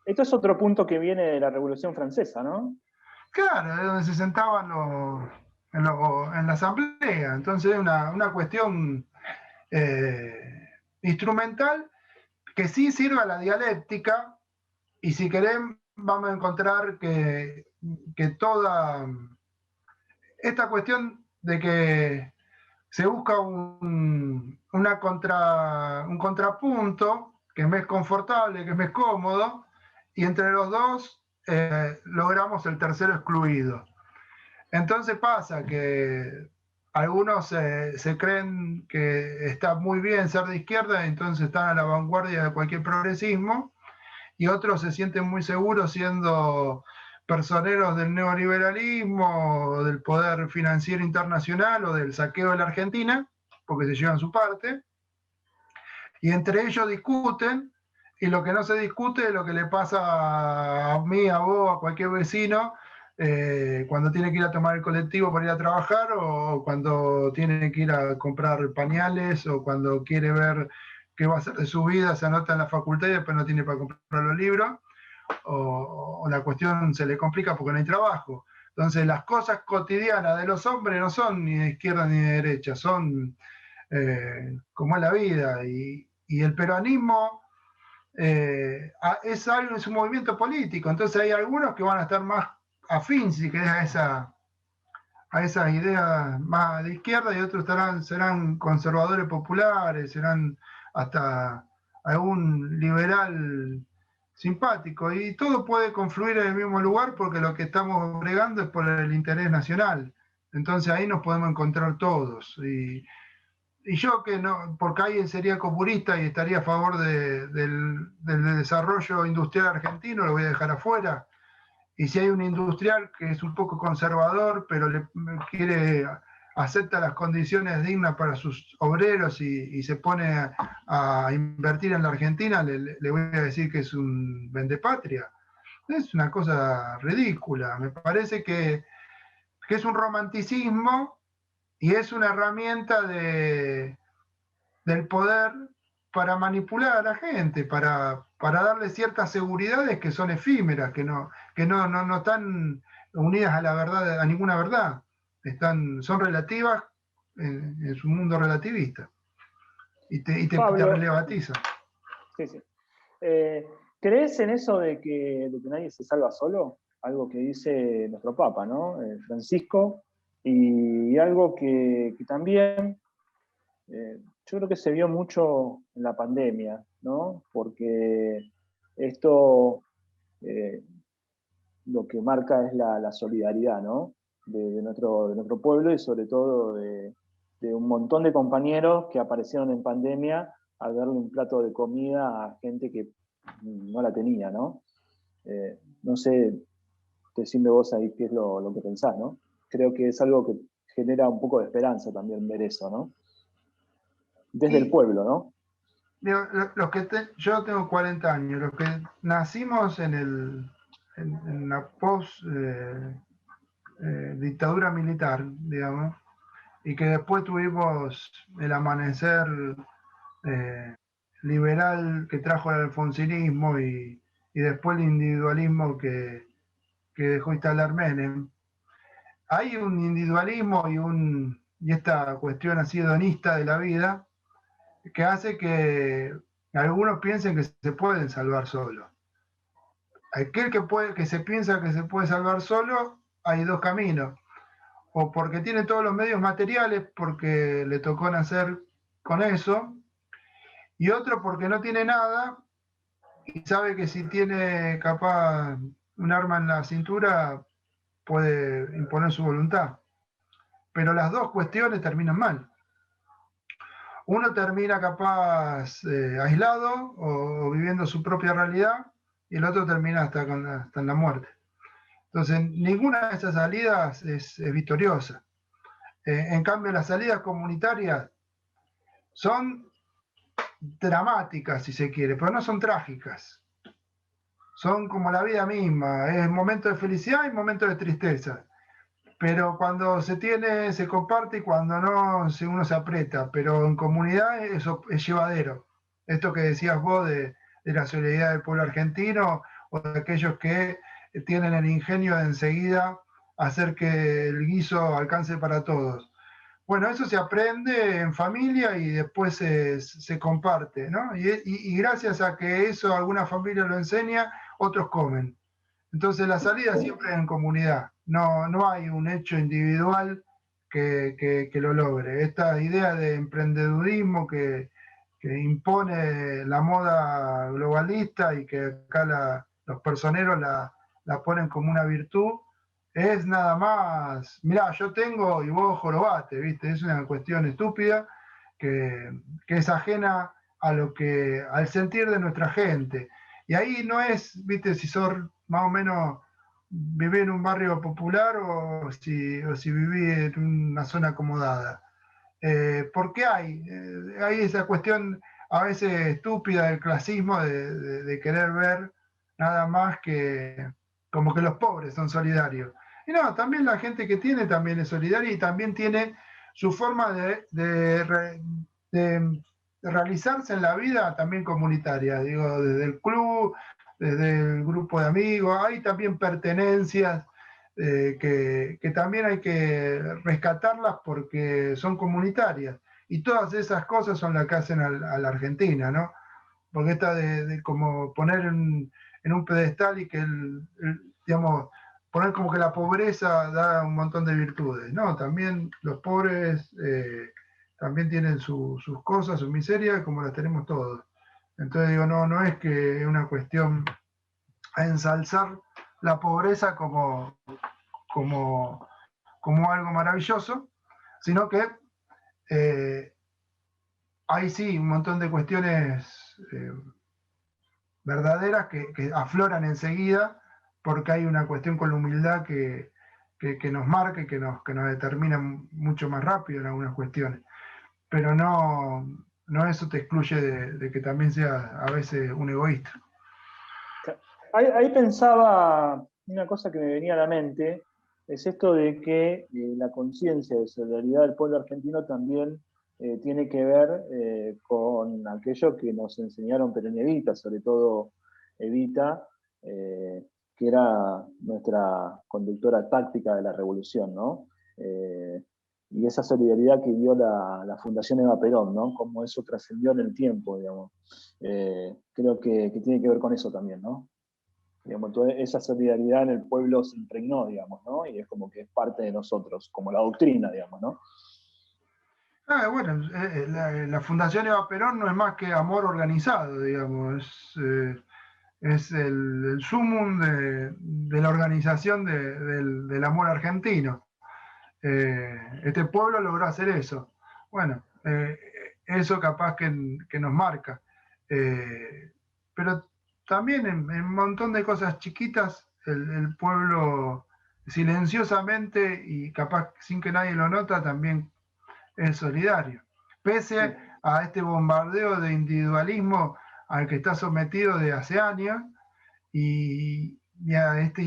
esto es otro punto que viene de la Revolución Francesa, ¿no? Claro, de donde se sentaban en la asamblea. Entonces, es una cuestión instrumental que sí sirve a la dialéctica, y si queremos vamos a encontrar que toda esta cuestión de que se busca un contrapunto que me es confortable, que me es cómodo, y entre los dos logramos el tercero excluido. Entonces pasa que algunos se creen que está muy bien ser de izquierda, entonces están a la vanguardia de cualquier progresismo, y otros se sienten muy seguros siendo personeros del neoliberalismo, del poder financiero internacional o del saqueo de la Argentina, porque se llevan su parte, y entre ellos discuten, y lo que no se discute es lo que le pasa a mí, a vos, a cualquier vecino, cuando tiene que ir a tomar el colectivo para ir a trabajar, o cuando tiene que ir a comprar pañales, o cuando quiere ver qué va a hacer de su vida, se anota en la facultad y después no tiene para comprar los libros, o la cuestión se le complica porque no hay trabajo. Entonces las cosas cotidianas de los hombres no son ni de izquierda ni de derecha, son como es la vida. Y el peronismo es algo, es un movimiento político, entonces hay algunos que van a estar más afín, si querés, a esas ideas más de izquierda, y otros serán conservadores populares, serán hasta algún liberal simpático, y todo puede confluir en el mismo lugar porque lo que estamos bregando es por el interés nacional. Entonces ahí nos podemos encontrar todos. Y yo que no, porque alguien sería comunista y estaría a favor del desarrollo industrial argentino, lo voy a dejar afuera. Y si hay un industrial que es un poco conservador, pero acepta las condiciones dignas para sus obreros y se pone a invertir en la Argentina, le voy a decir que es un vendepatria. Es una cosa ridícula. Me parece que es un romanticismo y es una herramienta del poder para manipular a la gente, para darle ciertas seguridades que son efímeras, que no están unidas a la verdad, a ninguna verdad. Son relativas en su mundo relativista. Y te relativiza. Sí, sí. ¿Crees en eso de que nadie se salva solo? Algo que dice nuestro Papa, ¿no? Francisco, y algo que también yo creo que se vio mucho en la pandemia, ¿no? Porque esto lo que marca es la solidaridad, ¿no? De nuestro pueblo, y sobre todo de un montón de compañeros que aparecieron en pandemia a darle un plato de comida a gente que no la tenía, ¿no? No sé, decime vos ahí qué es lo que pensás, ¿no? Creo que es algo que genera un poco de esperanza también ver eso, ¿no? Desde el pueblo, ¿no? digo, yo tengo 40 años, los que nacimos en la post dictadura militar, digamos, y que después tuvimos el amanecer liberal que trajo el alfonsinismo y después el individualismo que dejó instalar Menem. Hay un individualismo y esta cuestión así hedonista de la vida que hace que algunos piensen que se pueden salvar solos. Aquel que se piensa que se puede salvar solo, hay dos caminos. O porque tiene todos los medios materiales, porque le tocó nacer con eso, y otro porque no tiene nada y sabe que si tiene capaz un arma en la cintura puede imponer su voluntad. Pero las dos cuestiones terminan mal. Uno termina capaz aislado o viviendo su propia realidad y el otro termina hasta en la muerte. Entonces, ninguna de esas salidas es victoriosa. En cambio, las salidas comunitarias son dramáticas, si se quiere, pero no son trágicas. Son como la vida misma, es momento de felicidad y momento de tristeza. Pero cuando se tiene, se comparte y cuando no, uno se aprieta. Pero en comunidad eso es llevadero. Esto que decías vos de la solidaridad del pueblo argentino o de aquellos que tienen el ingenio de enseguida hacer que el guiso alcance para todos. Bueno, eso se aprende en familia y después se comparte, ¿no? Y gracias a que eso alguna familia lo enseña, otros comen. Entonces la salida siempre es en comunidad, no hay un hecho individual que lo logre. Esta idea de emprendedurismo que impone la moda globalista y que acá los personeros la ponen como una virtud, es nada más, mirá, yo tengo y vos jorobate, ¿viste? Es una cuestión estúpida que es ajena al sentir de nuestra gente. Y ahí no es, ¿viste? Si sos más o menos viví en un barrio popular o si viví en una zona acomodada. Porque hay esa cuestión a veces estúpida del clasismo de querer ver nada más que como que los pobres son solidarios. Y no, también la gente que tiene también es solidaria y también tiene su forma de realizarse en la vida también comunitaria, digo, desde el club, desde el grupo de amigos, hay también pertenencias que también hay que rescatarlas porque son comunitarias. Y todas esas cosas son las que hacen a la Argentina, ¿no? Porque esta de como poner en un pedestal y que digamos, poner como que la pobreza da un montón de virtudes. No, también los pobres también tienen sus cosas, sus miserias, como las tenemos todos. Entonces digo, no es que es una cuestión a ensalzar la pobreza como algo maravilloso, sino que hay sí un montón de cuestiones verdaderas que afloran enseguida porque hay una cuestión con la humildad que nos marca y que nos determina mucho más rápido en algunas cuestiones. Pero no eso te excluye de que también sea a veces un egoísta. Ahí pensaba una cosa que me venía a la mente, es esto de que la conciencia de solidaridad del pueblo argentino también tiene que ver con aquello que nos enseñaron Perón y Evita, sobre todo Evita, que era nuestra conductora táctica de la revolución, ¿no? Y esa solidaridad que dio la Fundación Eva Perón, ¿no? Cómo eso trascendió en el tiempo, digamos. Creo que tiene que ver con eso también, ¿no? Digamos, toda esa solidaridad en el pueblo se impregnó, digamos, ¿no? Y es como que es parte de nosotros, como la doctrina, digamos, ¿no? Bueno, la Fundación Eva Perón no es más que amor organizado, digamos, es el sumum de la organización del amor argentino. Este pueblo logró hacer eso. Bueno, eso capaz que nos marca. Pero también en un montón de cosas chiquitas, el pueblo silenciosamente y capaz sin que nadie lo nota, también es solidario. Pese a este bombardeo de individualismo al que está sometido de hace años y a esta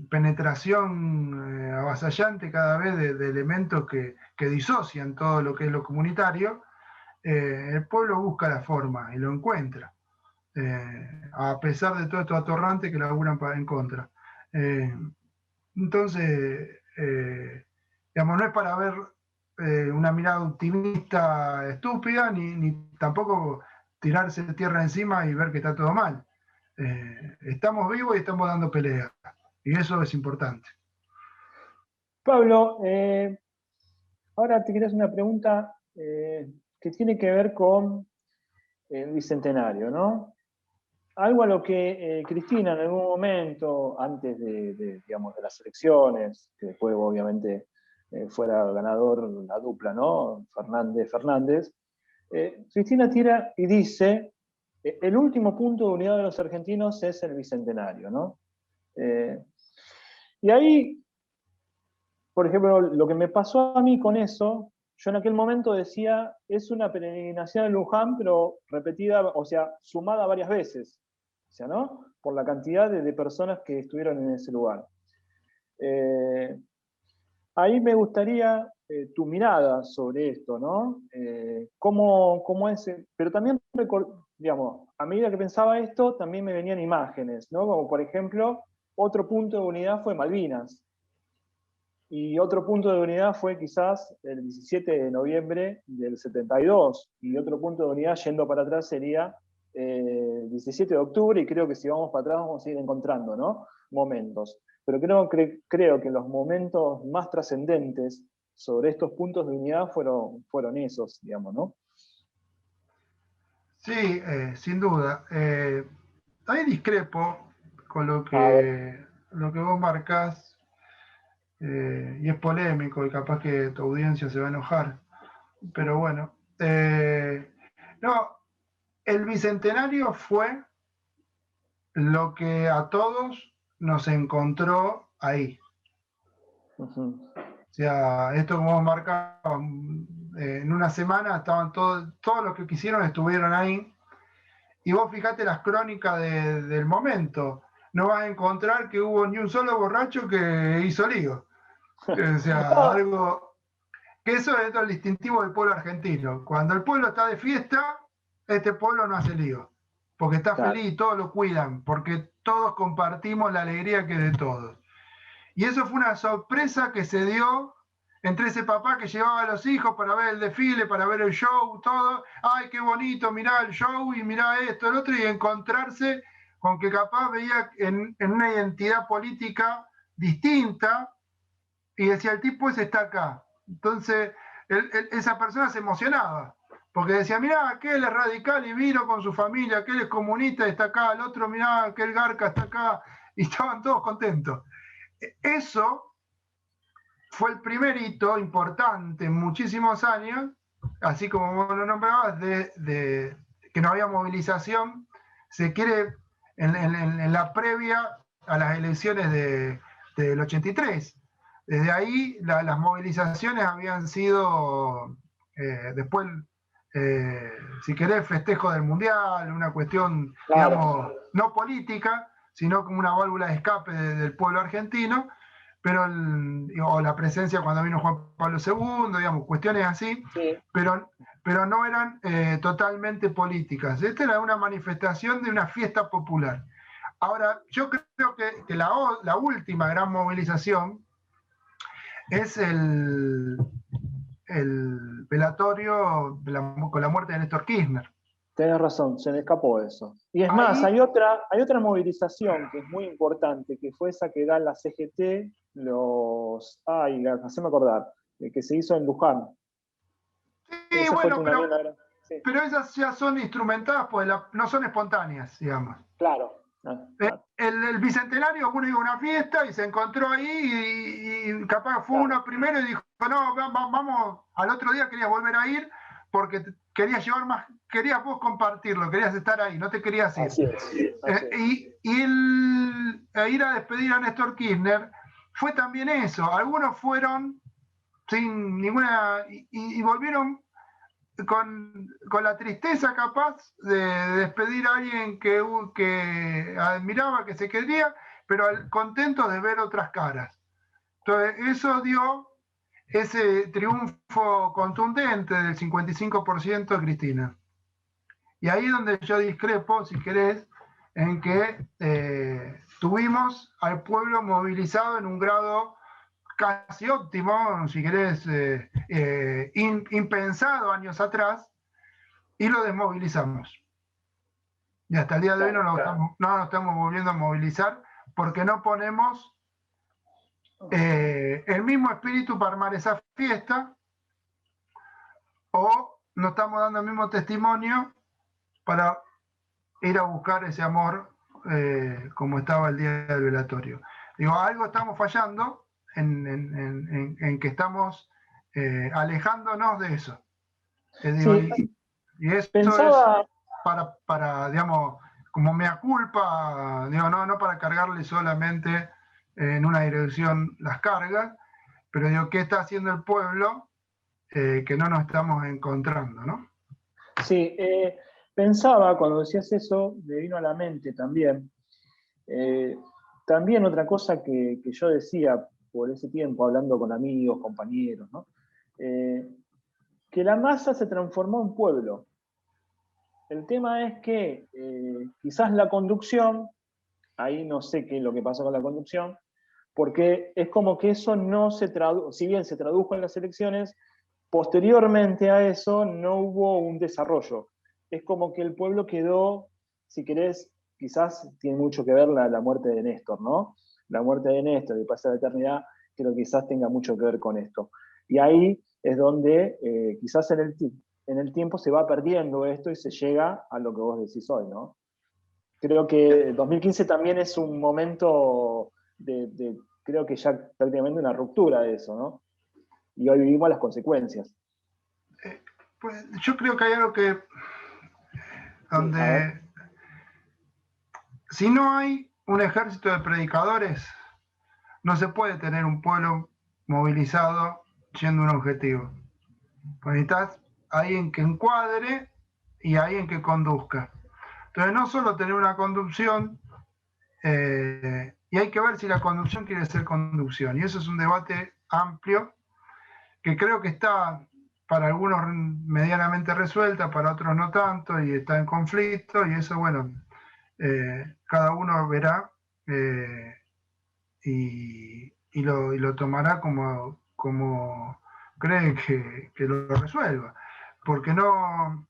penetración avasallante cada vez de elementos que disocian todo lo que es lo comunitario, el pueblo busca la forma y lo encuentra, a pesar de todo esto atorrante que laburan en contra. Entonces, digamos, no es para ver una mirada optimista estúpida, ni tampoco tirarse tierra encima y ver que está todo mal. Estamos vivos y estamos dando pelea, y eso es importante. Pablo, ahora te quería hacer una pregunta que tiene que ver con el Bicentenario, ¿no? Algo a lo que Cristina en algún momento, antes digamos, de las elecciones, que después obviamente fuera ganador la dupla, ¿no? Fernández, Cristina tira y dice, el último punto de unidad de los argentinos es el Bicentenario, ¿no? Y ahí, por ejemplo, lo que me pasó a mí con eso, yo en aquel momento decía, es una peregrinación a Luján, pero repetida, o sea, sumada varias veces, o sea, ¿no? Por la cantidad de personas que estuvieron en ese lugar. Ahí me gustaría tu mirada sobre esto, ¿no? ¿Cómo es? Pero también, digamos, a medida que pensaba esto, también me venían imágenes, ¿no? Como por ejemplo, otro punto de unidad fue Malvinas. Y otro punto de unidad fue quizás el 17 de noviembre del 72. Y otro punto de unidad, yendo para atrás, sería el 17 de octubre. Y creo que si vamos para atrás vamos a ir encontrando, ¿no? Momentos. Pero creo que los momentos más trascendentes sobre estos puntos de unidad fueron esos, digamos, ¿no? Sí, sin duda. Ahí discrepo con lo que vos marcás. Y es polémico y capaz que tu audiencia se va a enojar, pero bueno, no, el Bicentenario fue lo que a todos nos encontró ahí. O sea, esto como marcaba, en una semana estaban todos los que quisieron estuvieron ahí, y vos fijate las crónicas del momento, no vas a encontrar que hubo ni un solo borracho que hizo lío. O sea, algo que eso es el distintivo del pueblo argentino. Cuando el pueblo está de fiesta, este pueblo no hace lío, porque está feliz y todos lo cuidan, porque todos compartimos la alegría que es de todos. Y eso fue una sorpresa que se dio entre ese papá que llevaba a los hijos para ver el desfile, para ver el show, todo. Ay, qué bonito, mirá el show y mirá esto, el otro, y encontrarse con que capaz veía en una identidad política distinta, y decía, el tipo ese está acá. Entonces, esa persona se emocionaba, porque decía, mirá, aquel es radical y vino con su familia, aquel es comunista y está acá, el otro, mirá, aquel garca está acá, y estaban todos contentos. Eso fue el primer hito importante en muchísimos años, así como vos lo nombrabas, de que no había movilización, se quiere, en la previa a las elecciones del 83. Desde ahí las movilizaciones habían sido, después, si querés, festejo del Mundial, una cuestión, digamos, no política, sino como una válvula de escape del pueblo argentino, pero o la presencia cuando vino Juan Pablo II, digamos, cuestiones así, sí. pero no eran totalmente políticas. Esta era una manifestación de una fiesta popular. Ahora, yo creo que la última gran movilización es el velatorio con la muerte de Néstor Kirchner. Tenés razón, se me escapó eso. Y es más, hay otra movilización que es muy importante, que fue esa que da la CGT, haceme acordar, que se hizo en Luján. Sí, esa bueno, pero esas ya son instrumentadas, pues no son espontáneas, digamos. Claro. El Bicentenario, uno iba a una fiesta y se encontró ahí y capaz fue uno primero y dijo, no, vamos, al otro día querías volver a ir porque querías llevar más, querías vos compartirlo, querías estar ahí, no te querías ir. Así es. Y ir a despedir a Néstor Kirchner fue también eso. Algunos fueron sin ninguna, y volvieron con la tristeza capaz de despedir a alguien que admiraba, que se quería, pero contento de ver otras caras. Entonces, eso dio ese triunfo contundente del 55% de Cristina. Y ahí es donde yo discrepo, si querés, en que tuvimos al pueblo movilizado en un grado casi óptimo, si querés, impensado años atrás, y lo desmovilizamos. Y hasta el día de hoy no nos estamos volviendo a movilizar porque no ponemos el mismo espíritu para armar esa fiesta, o no estamos dando el mismo testimonio para ir a buscar ese amor como estaba el día del velatorio. Digo, algo estamos fallando en que estamos alejándonos de eso. Digo, Sí, y eso pensaba... es para, digamos, como mea culpa, digo, no para cargarle solamente en una dirección las cargas, pero digo, ¿qué está haciendo el pueblo que no nos estamos encontrando, ¿no? Sí, pensaba, cuando decías eso, me vino a la mente también. También otra cosa que yo decía por ese tiempo, hablando con amigos, compañeros, ¿no? Que la masa se transformó en pueblo. El tema es que quizás la conducción, ahí no sé qué es lo que pasó con la conducción, porque es como que eso no se tradujo, si bien se tradujo en las elecciones, posteriormente a eso no hubo un desarrollo. Es como que el pueblo quedó, si querés, quizás tiene mucho que ver la muerte de Néstor, ¿no? La muerte de Néstor y pasa la eternidad, creo que quizás tenga mucho que ver con esto. Y ahí es donde quizás en el tiempo se va perdiendo esto y se llega a lo que vos decís hoy, ¿no? Creo que 2015 también es un momento creo que ya prácticamente una ruptura de eso, ¿no? Y hoy vivimos las consecuencias. Pues yo creo que hay algo que donde si no hay un ejército de predicadores, no se puede tener un pueblo movilizado siendo un objetivo. Pues necesitas alguien que encuadre y alguien que conduzca. Entonces no solo tener una conducción, y hay que ver si la conducción quiere ser conducción. Y eso es un debate amplio que creo que está para algunos medianamente resuelta, para otros no tanto, y está en conflicto, y eso, bueno, cada uno verá y lo tomará como cree que lo resuelva. Porque no,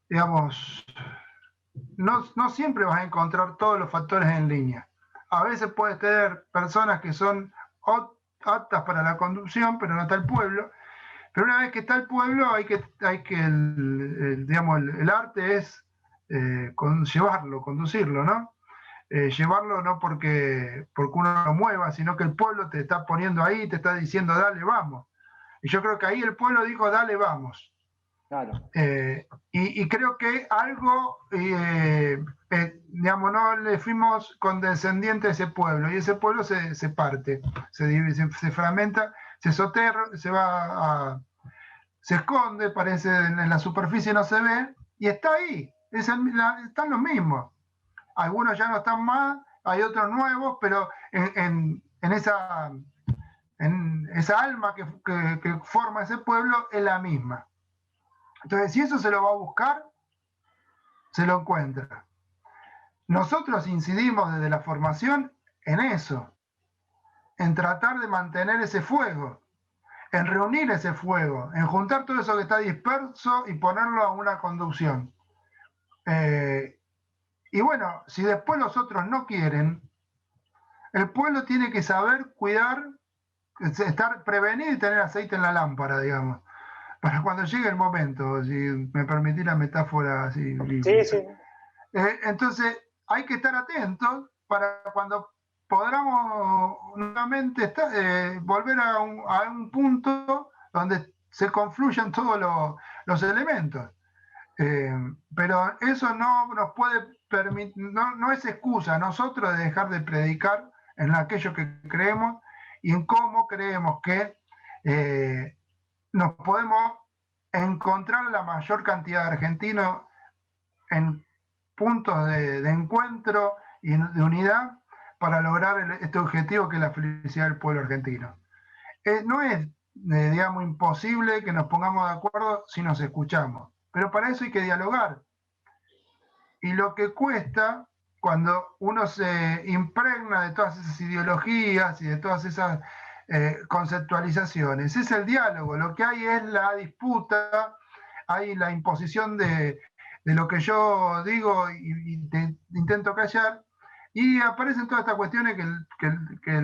digamos, no siempre vas a encontrar todos los factores en línea. A veces puedes tener personas que son aptas para la conducción, pero no está el pueblo. Pero una vez que está el pueblo, digamos, el arte es llevarlo, conducirlo, ¿no? Llevarlo no porque uno lo mueva, sino que el pueblo te está poniendo ahí, te está diciendo, dale, vamos. Y yo creo que ahí el pueblo dijo, dale, vamos. Claro. Y creo que algo, digamos, no le fuimos condescendientes a ese pueblo, y ese pueblo se parte, se divide, se fragmenta, se soterra, se esconde, parece en la superficie no se ve, y está ahí, están los mismos. Algunos ya no están más, hay otros nuevos, pero en esa alma que forma ese pueblo es la misma. Entonces, si eso se lo va a buscar, se lo encuentra. Nosotros incidimos desde la formación en eso, en tratar de mantener ese fuego, en reunir ese fuego, en juntar todo eso que está disperso y ponerlo a una conducción. Y bueno, si después los otros no quieren, el pueblo tiene que saber cuidar, estar prevenido y tener aceite en la lámpara, digamos, para cuando llegue el momento, si me permitís la metáfora así. Sí, sí. Entonces, hay que estar atentos para cuando podamos nuevamente volver a un punto donde se confluyan todos los elementos. Pero eso no nos puede permitir, no es excusa nosotros de dejar de predicar en aquello que creemos y en cómo creemos que nos podemos encontrar la mayor cantidad de argentinos en puntos de encuentro y de unidad para lograr este objetivo que es la felicidad del pueblo argentino. No es, digamos, imposible que nos pongamos de acuerdo si nos escuchamos, pero para eso hay que dialogar. Y lo que cuesta, cuando uno se impregna de todas esas ideologías y de todas esas conceptualizaciones, es el diálogo. Lo que hay es la disputa, hay la imposición de lo que yo digo y te intento callar, y aparecen todas estas cuestiones que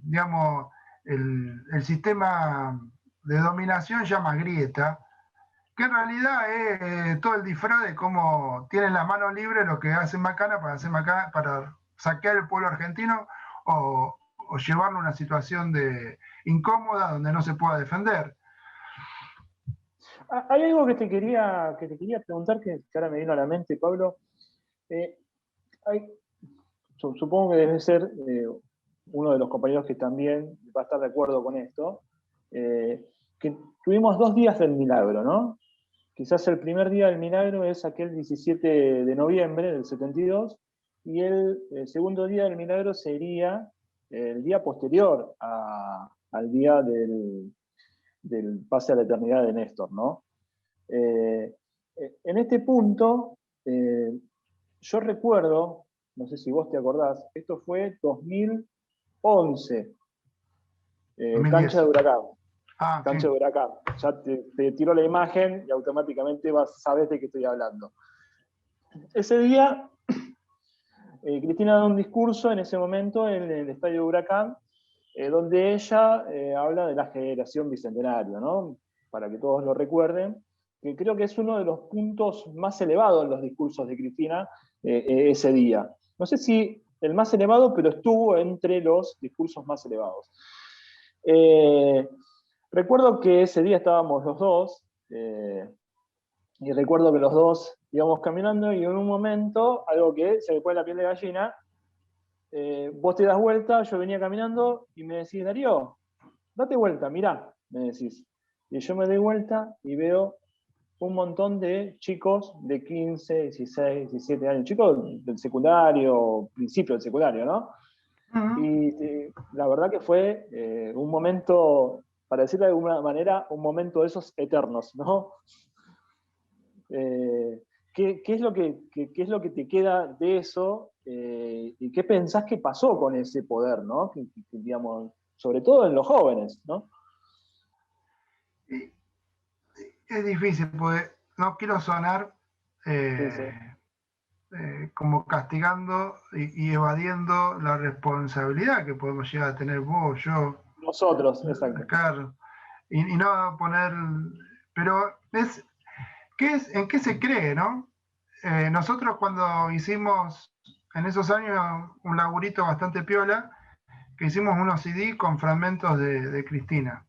digamos, el sistema de dominación llama grieta, que en realidad es todo el disfraz de cómo tienen las manos libres lo que hacen macana para saquear el pueblo argentino o llevarlo a una situación incómoda donde no se pueda defender. Hay algo que te quería preguntar que ahora me vino a la mente, Pablo. Supongo que debe ser uno de los compañeros que también va a estar de acuerdo con esto, que tuvimos 2 días del milagro, ¿no? Quizás el primer día del milagro es aquel 17 de noviembre del 72, y el segundo día del milagro sería el día posterior al día del pase a la eternidad de Néstor, ¿no? En este punto, yo recuerdo, no sé si vos te acordás, esto fue 2011, cancha de Huracán. Cancha Sí. de Huracán. Ya te tiro la imagen y automáticamente sabes de qué estoy hablando. Ese día, Cristina da un discurso en ese momento en el estadio de Huracán, donde ella habla de la generación bicentenario, ¿no? Para que todos lo recuerden, que creo que es uno de los puntos más elevados en los discursos de Cristina ese día. No sé si el más elevado, pero estuvo entre los discursos más elevados. Recuerdo que ese día estábamos los dos, y recuerdo que los dos íbamos caminando y en un momento, algo que se me pone la piel de gallina, vos te das vuelta, yo venía caminando y me decís, Darío, date vuelta, mirá, me decís. Y yo me doy vuelta y veo un montón de chicos de 15, 16, 17 años, chicos del secundario, principio del secundario, ¿no? Y la verdad que fue un momento, para decirlo de alguna manera, un momento de esos eternos, ¿no? ¿Qué es lo que te queda de eso? ¿Y qué pensás que pasó con ese poder, ¿no? Digamos, sobre todo en los jóvenes, ¿no? Es difícil, porque no quiero sonar como castigando y evadiendo la responsabilidad que podemos llegar a tener vos, yo. Nosotros, exacto. Claro. Y no poner... Pero ¿en qué se cree, no? Nosotros cuando hicimos en esos años un laburito bastante piola, que hicimos unos CD con fragmentos de Cristina.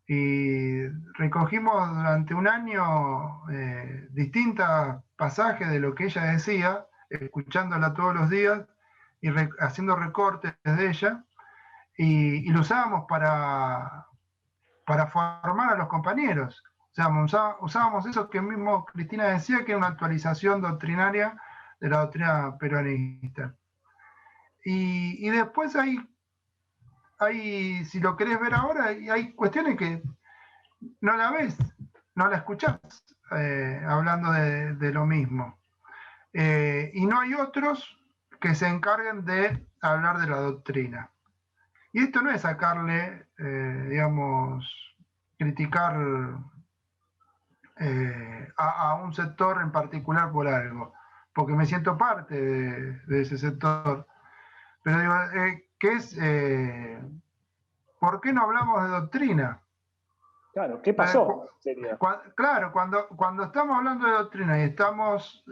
Y recogimos durante un año distintos pasajes de lo que ella decía, escuchándola todos los días y haciendo recortes de ella, y lo usábamos para formar a los compañeros. O sea, usábamos eso que mismo Cristina decía, que era una actualización doctrinaria de la doctrina peronista. Y después hay, si lo querés ver ahora, hay cuestiones que no la ves, no la escuchás hablando de lo mismo. Y no hay otros que se encarguen de hablar de la doctrina. Y esto no es sacarle, digamos, criticar a un sector en particular por algo, porque me siento parte de ese sector. Pero digo, ¿por qué no hablamos de doctrina? Claro, ¿qué pasó? Claro, cuando estamos hablando de doctrina y estamos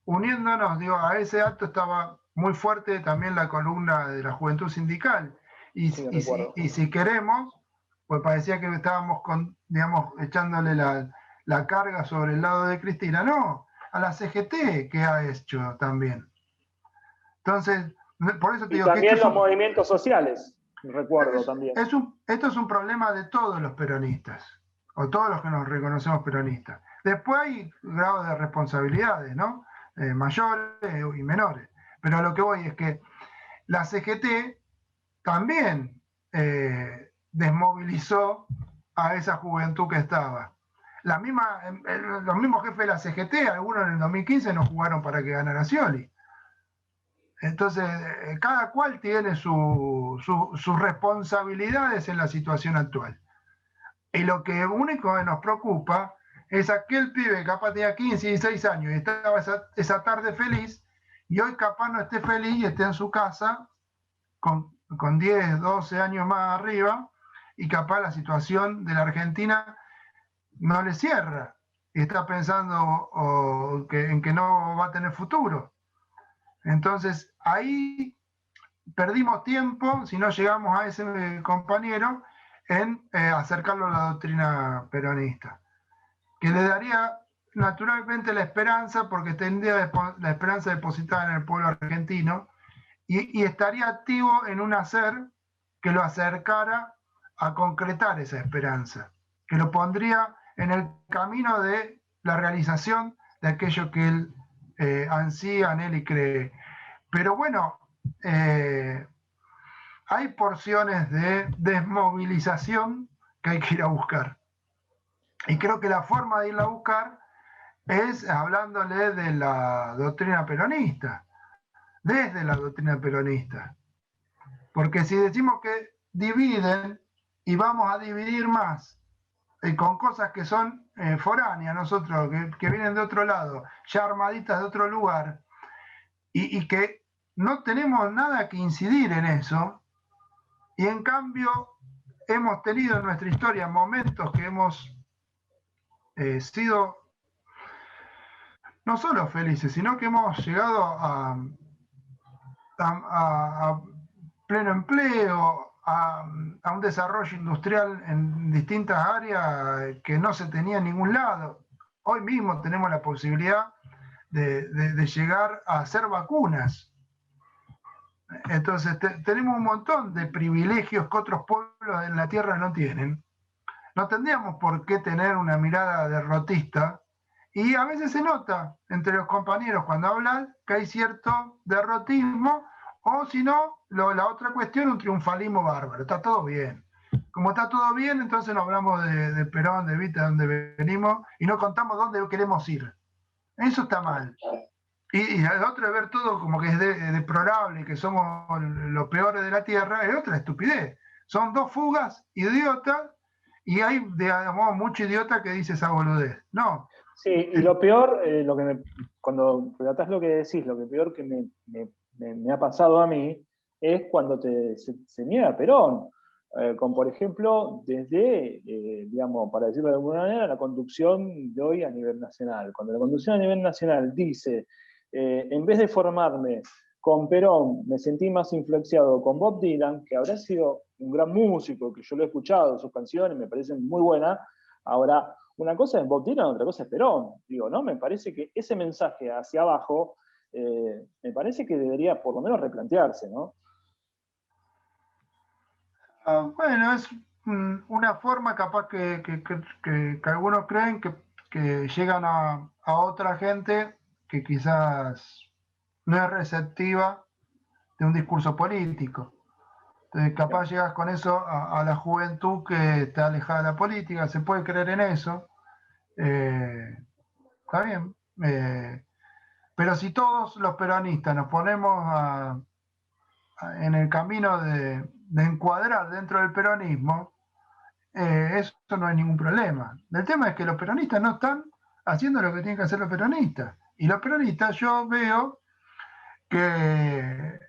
uniéndonos, digo, a ese acto estaba muy fuerte también la columna de la Juventud Sindical. Y si queremos, pues parecía que estábamos digamos, echándole la carga sobre el lado de Cristina. No, a la CGT que ha hecho también. Entonces, por eso te digo también que los movimientos sociales, recuerdo también. Esto es un problema de todos los peronistas. o todos los que nos reconocemos peronistas. Después hay grados de responsabilidades, ¿no? Mayores y menores. Pero a lo que voy es que la CGT también desmovilizó a esa juventud que estaba. Los mismos jefes de la CGT, algunos en el 2015 no jugaron para que ganara Scioli. Entonces, cada cual tiene sus responsabilidades en la situación actual. Y lo que único que nos preocupa es aquel pibe que capaz tenía 15, 16 años y estaba esa tarde feliz, y hoy capaz no esté feliz y esté en su casa con 10, 12 años más arriba, y capaz la situación de la Argentina no le cierra y está pensando en que no va a tener futuro. Entonces ahí perdimos tiempo si no llegamos a ese compañero en acercarlo a la doctrina peronista, que le daría naturalmente la esperanza, porque tendría la esperanza depositada en el pueblo argentino, y estaría activo en un hacer que lo acercara a concretar esa esperanza, que lo pondría en el camino de la realización de aquello que él ansía, anhela y cree. Pero bueno, hay porciones de desmovilización que hay que ir a buscar. Y creo que la forma de irla a buscar es hablándole de la doctrina peronista, desde la doctrina peronista. Porque si decimos que dividen y vamos a dividir más con cosas que son foráneas, nosotros, que vienen de otro lado, ya armaditas de otro lugar, y que no tenemos nada que incidir en eso, y en cambio hemos tenido en nuestra historia momentos que hemos sido no solo felices, sino que hemos llegado a pleno empleo, a un desarrollo industrial en distintas áreas que no se tenía en ningún lado. Hoy mismo tenemos la posibilidad de llegar a hacer vacunas. Entonces tenemos un montón de privilegios que otros pueblos en la tierra no tienen. No tendríamos por qué tener una mirada derrotista, y a veces se nota entre los compañeros cuando hablan que hay cierto derrotismo, o si no, la otra cuestión, un triunfalismo bárbaro. Está todo bien. Como está todo bien, entonces no hablamos de Perón, de Evita, de dónde venimos, y no contamos dónde queremos ir. Eso está mal. Y el otro de ver todo como que es deplorable y que somos los peores de la tierra, es otra estupidez. Son dos fugas idiotas, y hay, digamos, mucho idiota que dice esa boludez. No. Sí, y lo peor, cuando relatás lo que decís, lo que peor que me ha pasado a mí es cuando se niega Perón. Con, por ejemplo, desde, digamos, para decirlo de alguna manera, la conducción de hoy a nivel nacional. Cuando la conducción a nivel nacional dice, en vez de formarme con Perón, me sentí más influenciado con Bob Dylan, que habrá sido un gran músico, que yo lo he escuchado, sus canciones me parecen muy buenas. Ahora, una cosa es Bob Dylan, otra cosa es Perón. Digo, ¿no? Me parece que ese mensaje hacia abajo, me parece que debería por lo menos replantearse, ¿no? Bueno, es una forma capaz que algunos creen que llegan a otra gente que quizás no es receptiva de un discurso político. Entonces, capaz llegas con eso a la juventud que está alejada de la política, se puede creer en eso, está bien, pero si todos los peronistas nos ponemos en el camino de encuadrar dentro del peronismo, eso no es ningún problema. El tema es que los peronistas no están haciendo lo que tienen que hacer los peronistas. Y los peronistas, yo veo que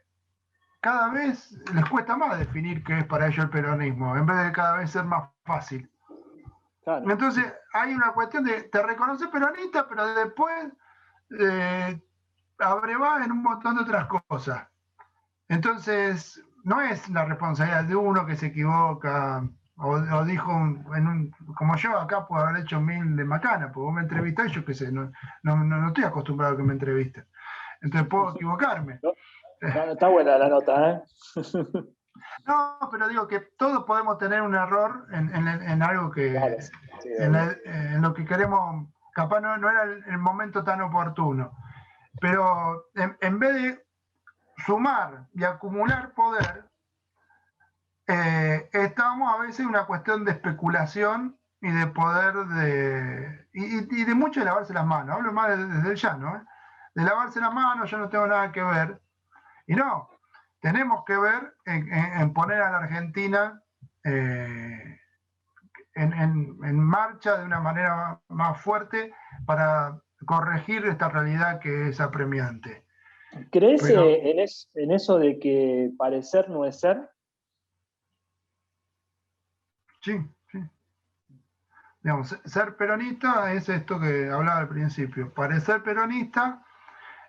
cada vez les cuesta más definir qué es para ellos el peronismo, en vez de cada vez ser más fácil. Claro. Entonces hay una cuestión de, te reconoces peronista, pero después abrevás en un montón de otras cosas. Entonces, no es la responsabilidad de uno que se equivoca, o dijo, como yo acá puedo haber hecho 1000 de macana, porque vos me entrevistás y yo qué sé, no estoy acostumbrado a que me entrevisten. Entonces puedo equivocarme. Está buena la nota, ¿eh? No, pero digo que todos podemos tener un error en algo que, Claro, sí, en lo que queremos, capaz no era el momento tan oportuno. Pero en vez de sumar y acumular poder, estamos a veces en una cuestión de especulación y de poder y de mucho de lavarse las manos. Hablo más desde el llano, ¿eh? De lavarse las manos, yo no tengo nada que ver. Y no, tenemos que ver en poner a la Argentina en marcha de una manera más fuerte para corregir esta realidad que es apremiante. ¿Crees Pero, en eso de que parecer no es ser? sí, sí. Digamos, ser peronista es esto que hablaba al principio. Parecer peronista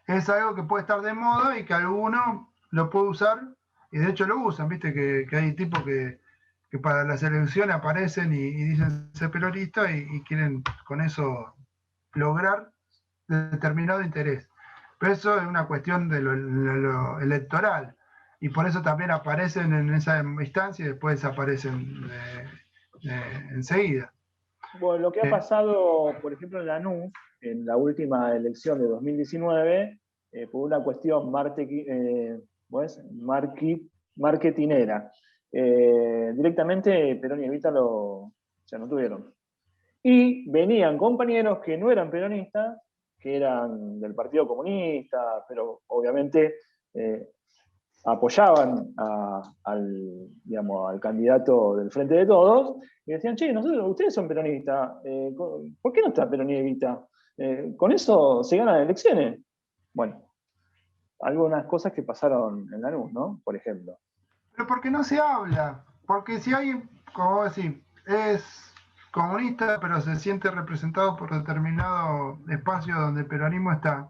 es algo que puede estar de moda y que alguno lo puede usar, y de hecho lo usan, viste que hay tipos que para las elecciones aparecen y dicen ser peronista y quieren con eso lograr determinado interés. Pero eso es una cuestión de lo electoral, y por eso también aparecen en esa instancia y después desaparecen enseguida. Bueno, lo que ha pasado, por ejemplo, en Lanús, en la última elección de 2019, por una cuestión marketinera, directamente Perón y Evita no tuvieron. Y venían compañeros que no eran peronistas, que eran del Partido Comunista, pero obviamente apoyaban al candidato del Frente de Todos, y decían, che, ustedes son peronistas, ¿por qué no está Perón y Evita? Con eso se ganan elecciones. Bueno, algunas cosas que pasaron en Lanús, ¿no? Por ejemplo. Pero porque no se habla, porque si alguien, como vos decís, es comunista, pero se siente representado por determinado espacio donde el peronismo está,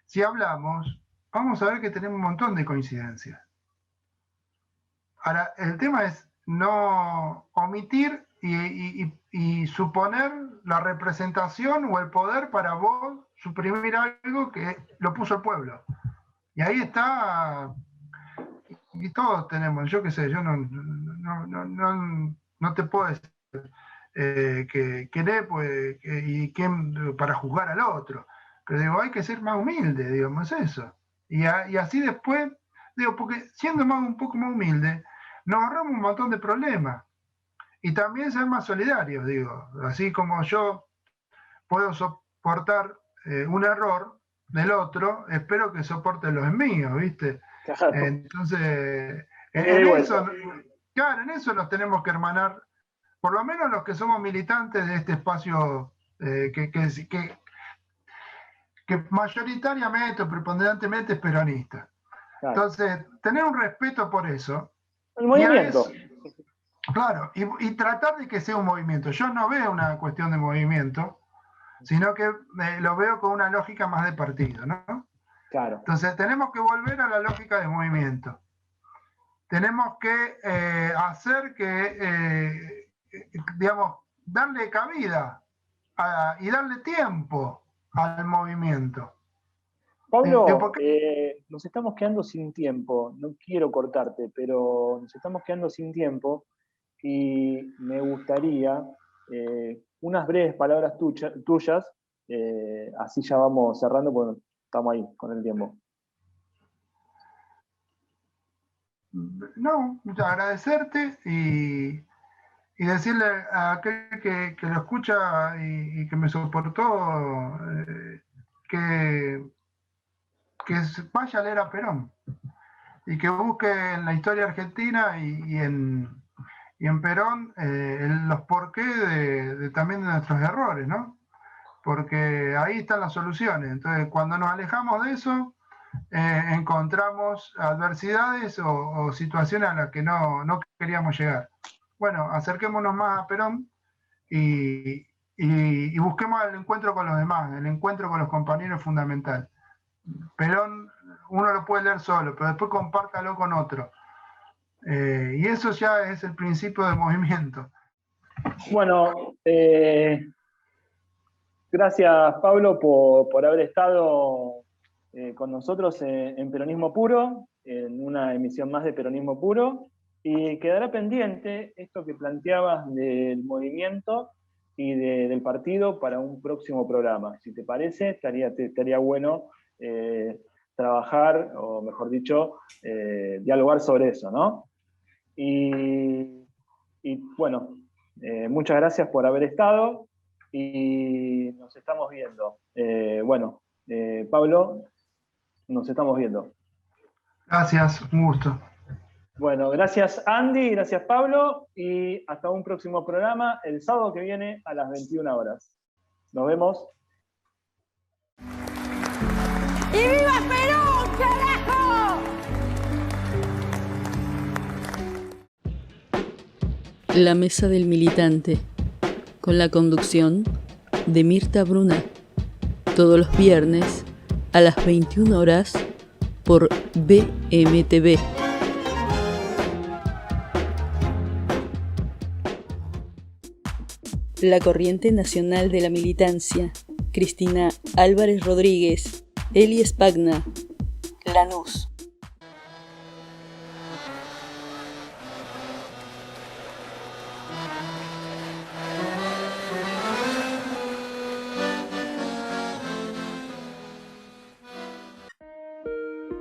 si hablamos, vamos a ver que tenemos un montón de coincidencias. Ahora, el tema es no omitir y suponer la representación o el poder para vos suprimir algo que lo puso el pueblo. Y ahí está, y todos tenemos, yo qué sé, yo no te puedo decir que pues, y quién para juzgar al otro. Pero digo, hay que ser más humilde, digamos, eso. Y así después, digo, porque siendo un poco más humilde, nos ahorramos un montón de problemas. Y también ser más solidarios, digo. Así como yo puedo soportar un error del otro, espero que soporte los míos, ¿viste? Claro. Entonces, en eso nos tenemos que hermanar, por lo menos los que somos militantes de este espacio que mayoritariamente o preponderantemente es peronista. Claro. Entonces, tener un respeto por eso. El movimiento. Claro, y tratar de que sea un movimiento. Yo no veo una cuestión de movimiento, sino que lo veo con una lógica más de partido, ¿no? Claro. Entonces, tenemos que volver a la lógica de movimiento. Tenemos que hacer que, digamos, darle cabida y darle tiempo al movimiento. Pablo, nos estamos quedando sin tiempo. No quiero cortarte, pero nos estamos quedando sin tiempo y me gustaría unas breves palabras tuyas, así ya vamos cerrando porque estamos ahí con el tiempo. No, agradecerte y decirle a aquel que lo escucha y que me soportó que vaya a leer a Perón y que busque en la historia argentina y en Perón los porqués también de nuestros errores, ¿no? Porque ahí están las soluciones. Entonces, cuando nos alejamos de eso, encontramos adversidades o situaciones a las que no queríamos llegar. Bueno, acerquémonos más a Perón y busquemos el encuentro con los demás, el encuentro con los compañeros es fundamental. Perón uno lo puede leer solo, pero después compártalo con otro. Y eso ya es el principio del movimiento. Bueno, gracias Pablo por haber estado con nosotros en Peronismo Puro. en una emisión más de Peronismo Puro, y quedará pendiente esto que planteabas del movimiento y del partido para un próximo programa. Si te parece, estaría bueno trabajar, o mejor dicho, dialogar sobre eso, ¿no? Y bueno, muchas gracias por haber estado y nos estamos viendo. Pablo, nos estamos viendo. Gracias, un gusto. Bueno, gracias Andy, gracias Pablo, y hasta un próximo programa el sábado que viene a las 21 horas. Nos vemos. ¡Y viva Perú, carajo! La Mesa del Militante, con la conducción de Mirta Bruna, todos los viernes a las 21 horas por BMTV. La Corriente Nacional de la Militancia, Cristina Álvarez Rodríguez, Eli Spagna, Lanús.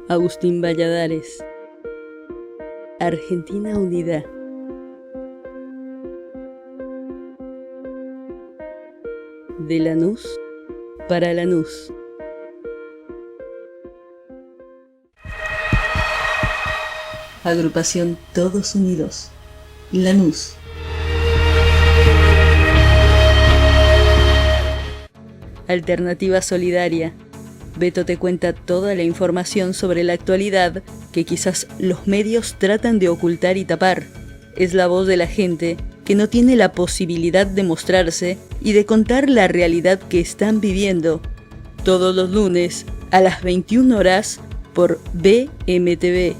Agustín Valladares, Argentina Unida. De Lanús para Lanús. Agrupación Todos Unidos. Lanús. Alternativa Solidaria. Beto te cuenta toda la información sobre la actualidad que quizás los medios tratan de ocultar y tapar. Es la voz de la gente que no tiene la posibilidad de mostrarse y de contar la realidad que están viviendo. Todos los lunes a las 21 horas por BMTV.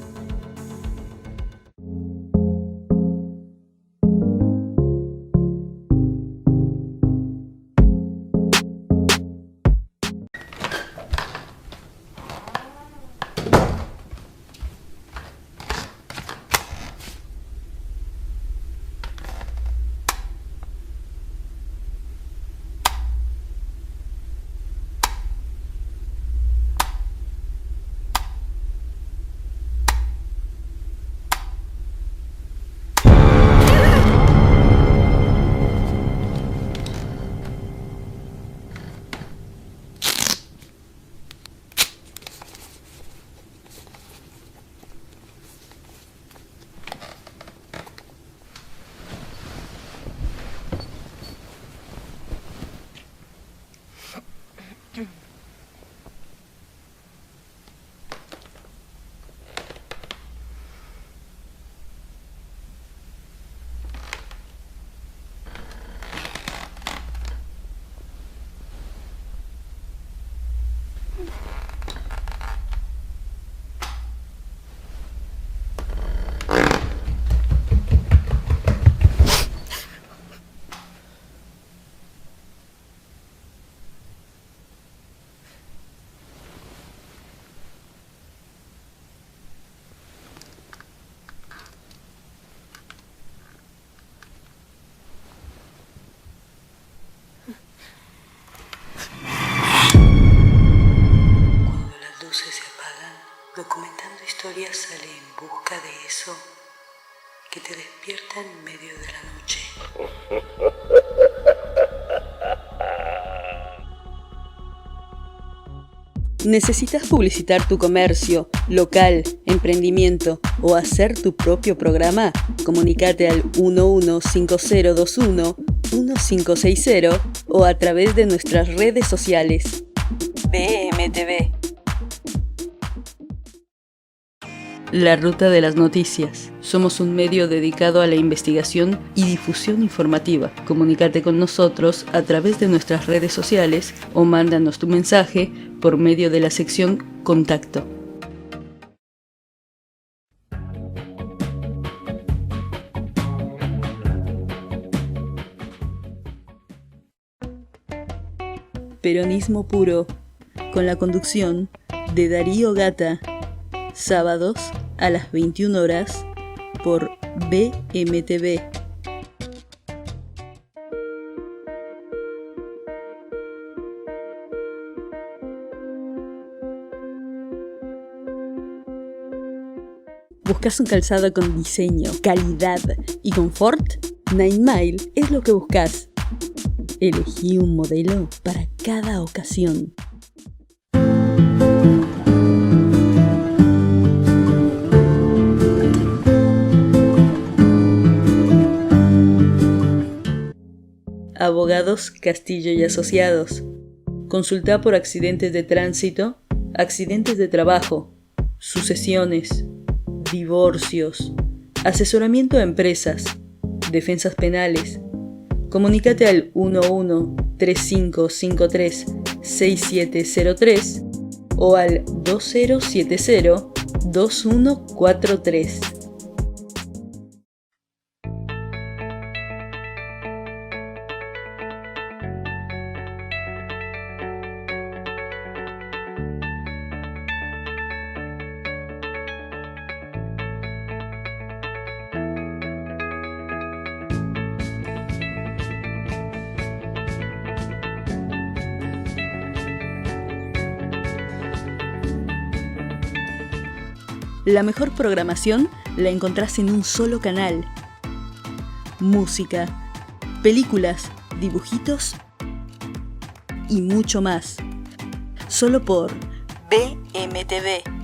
Documentando Historias sale en busca de eso que te despierta en medio de la noche. ¿Necesitas publicitar tu comercio, local, emprendimiento o hacer tu propio programa? Comunícate al 115021 1560 o a través de nuestras redes sociales. BMTV. La Ruta de las Noticias. Somos un medio dedicado a la investigación y difusión informativa. Comunícate con nosotros a través de nuestras redes sociales o mándanos tu mensaje por medio de la sección Contacto. Peronismo Puro, con la conducción de Darío Gata, sábados a las 21 horas por BMTV. ¿Buscas un calzado con diseño, calidad y confort? 9 Mile es lo que buscas. Elegí un modelo para cada ocasión. Abogados Castillo y Asociados. Consulta por accidentes de tránsito, accidentes de trabajo, sucesiones, divorcios, asesoramiento a empresas, defensas penales. Comunícate al 11-3553-6703 o al 2070-2143. La mejor programación la encontrás en un solo canal. Música, películas, dibujitos y mucho más. Solo por BMTV.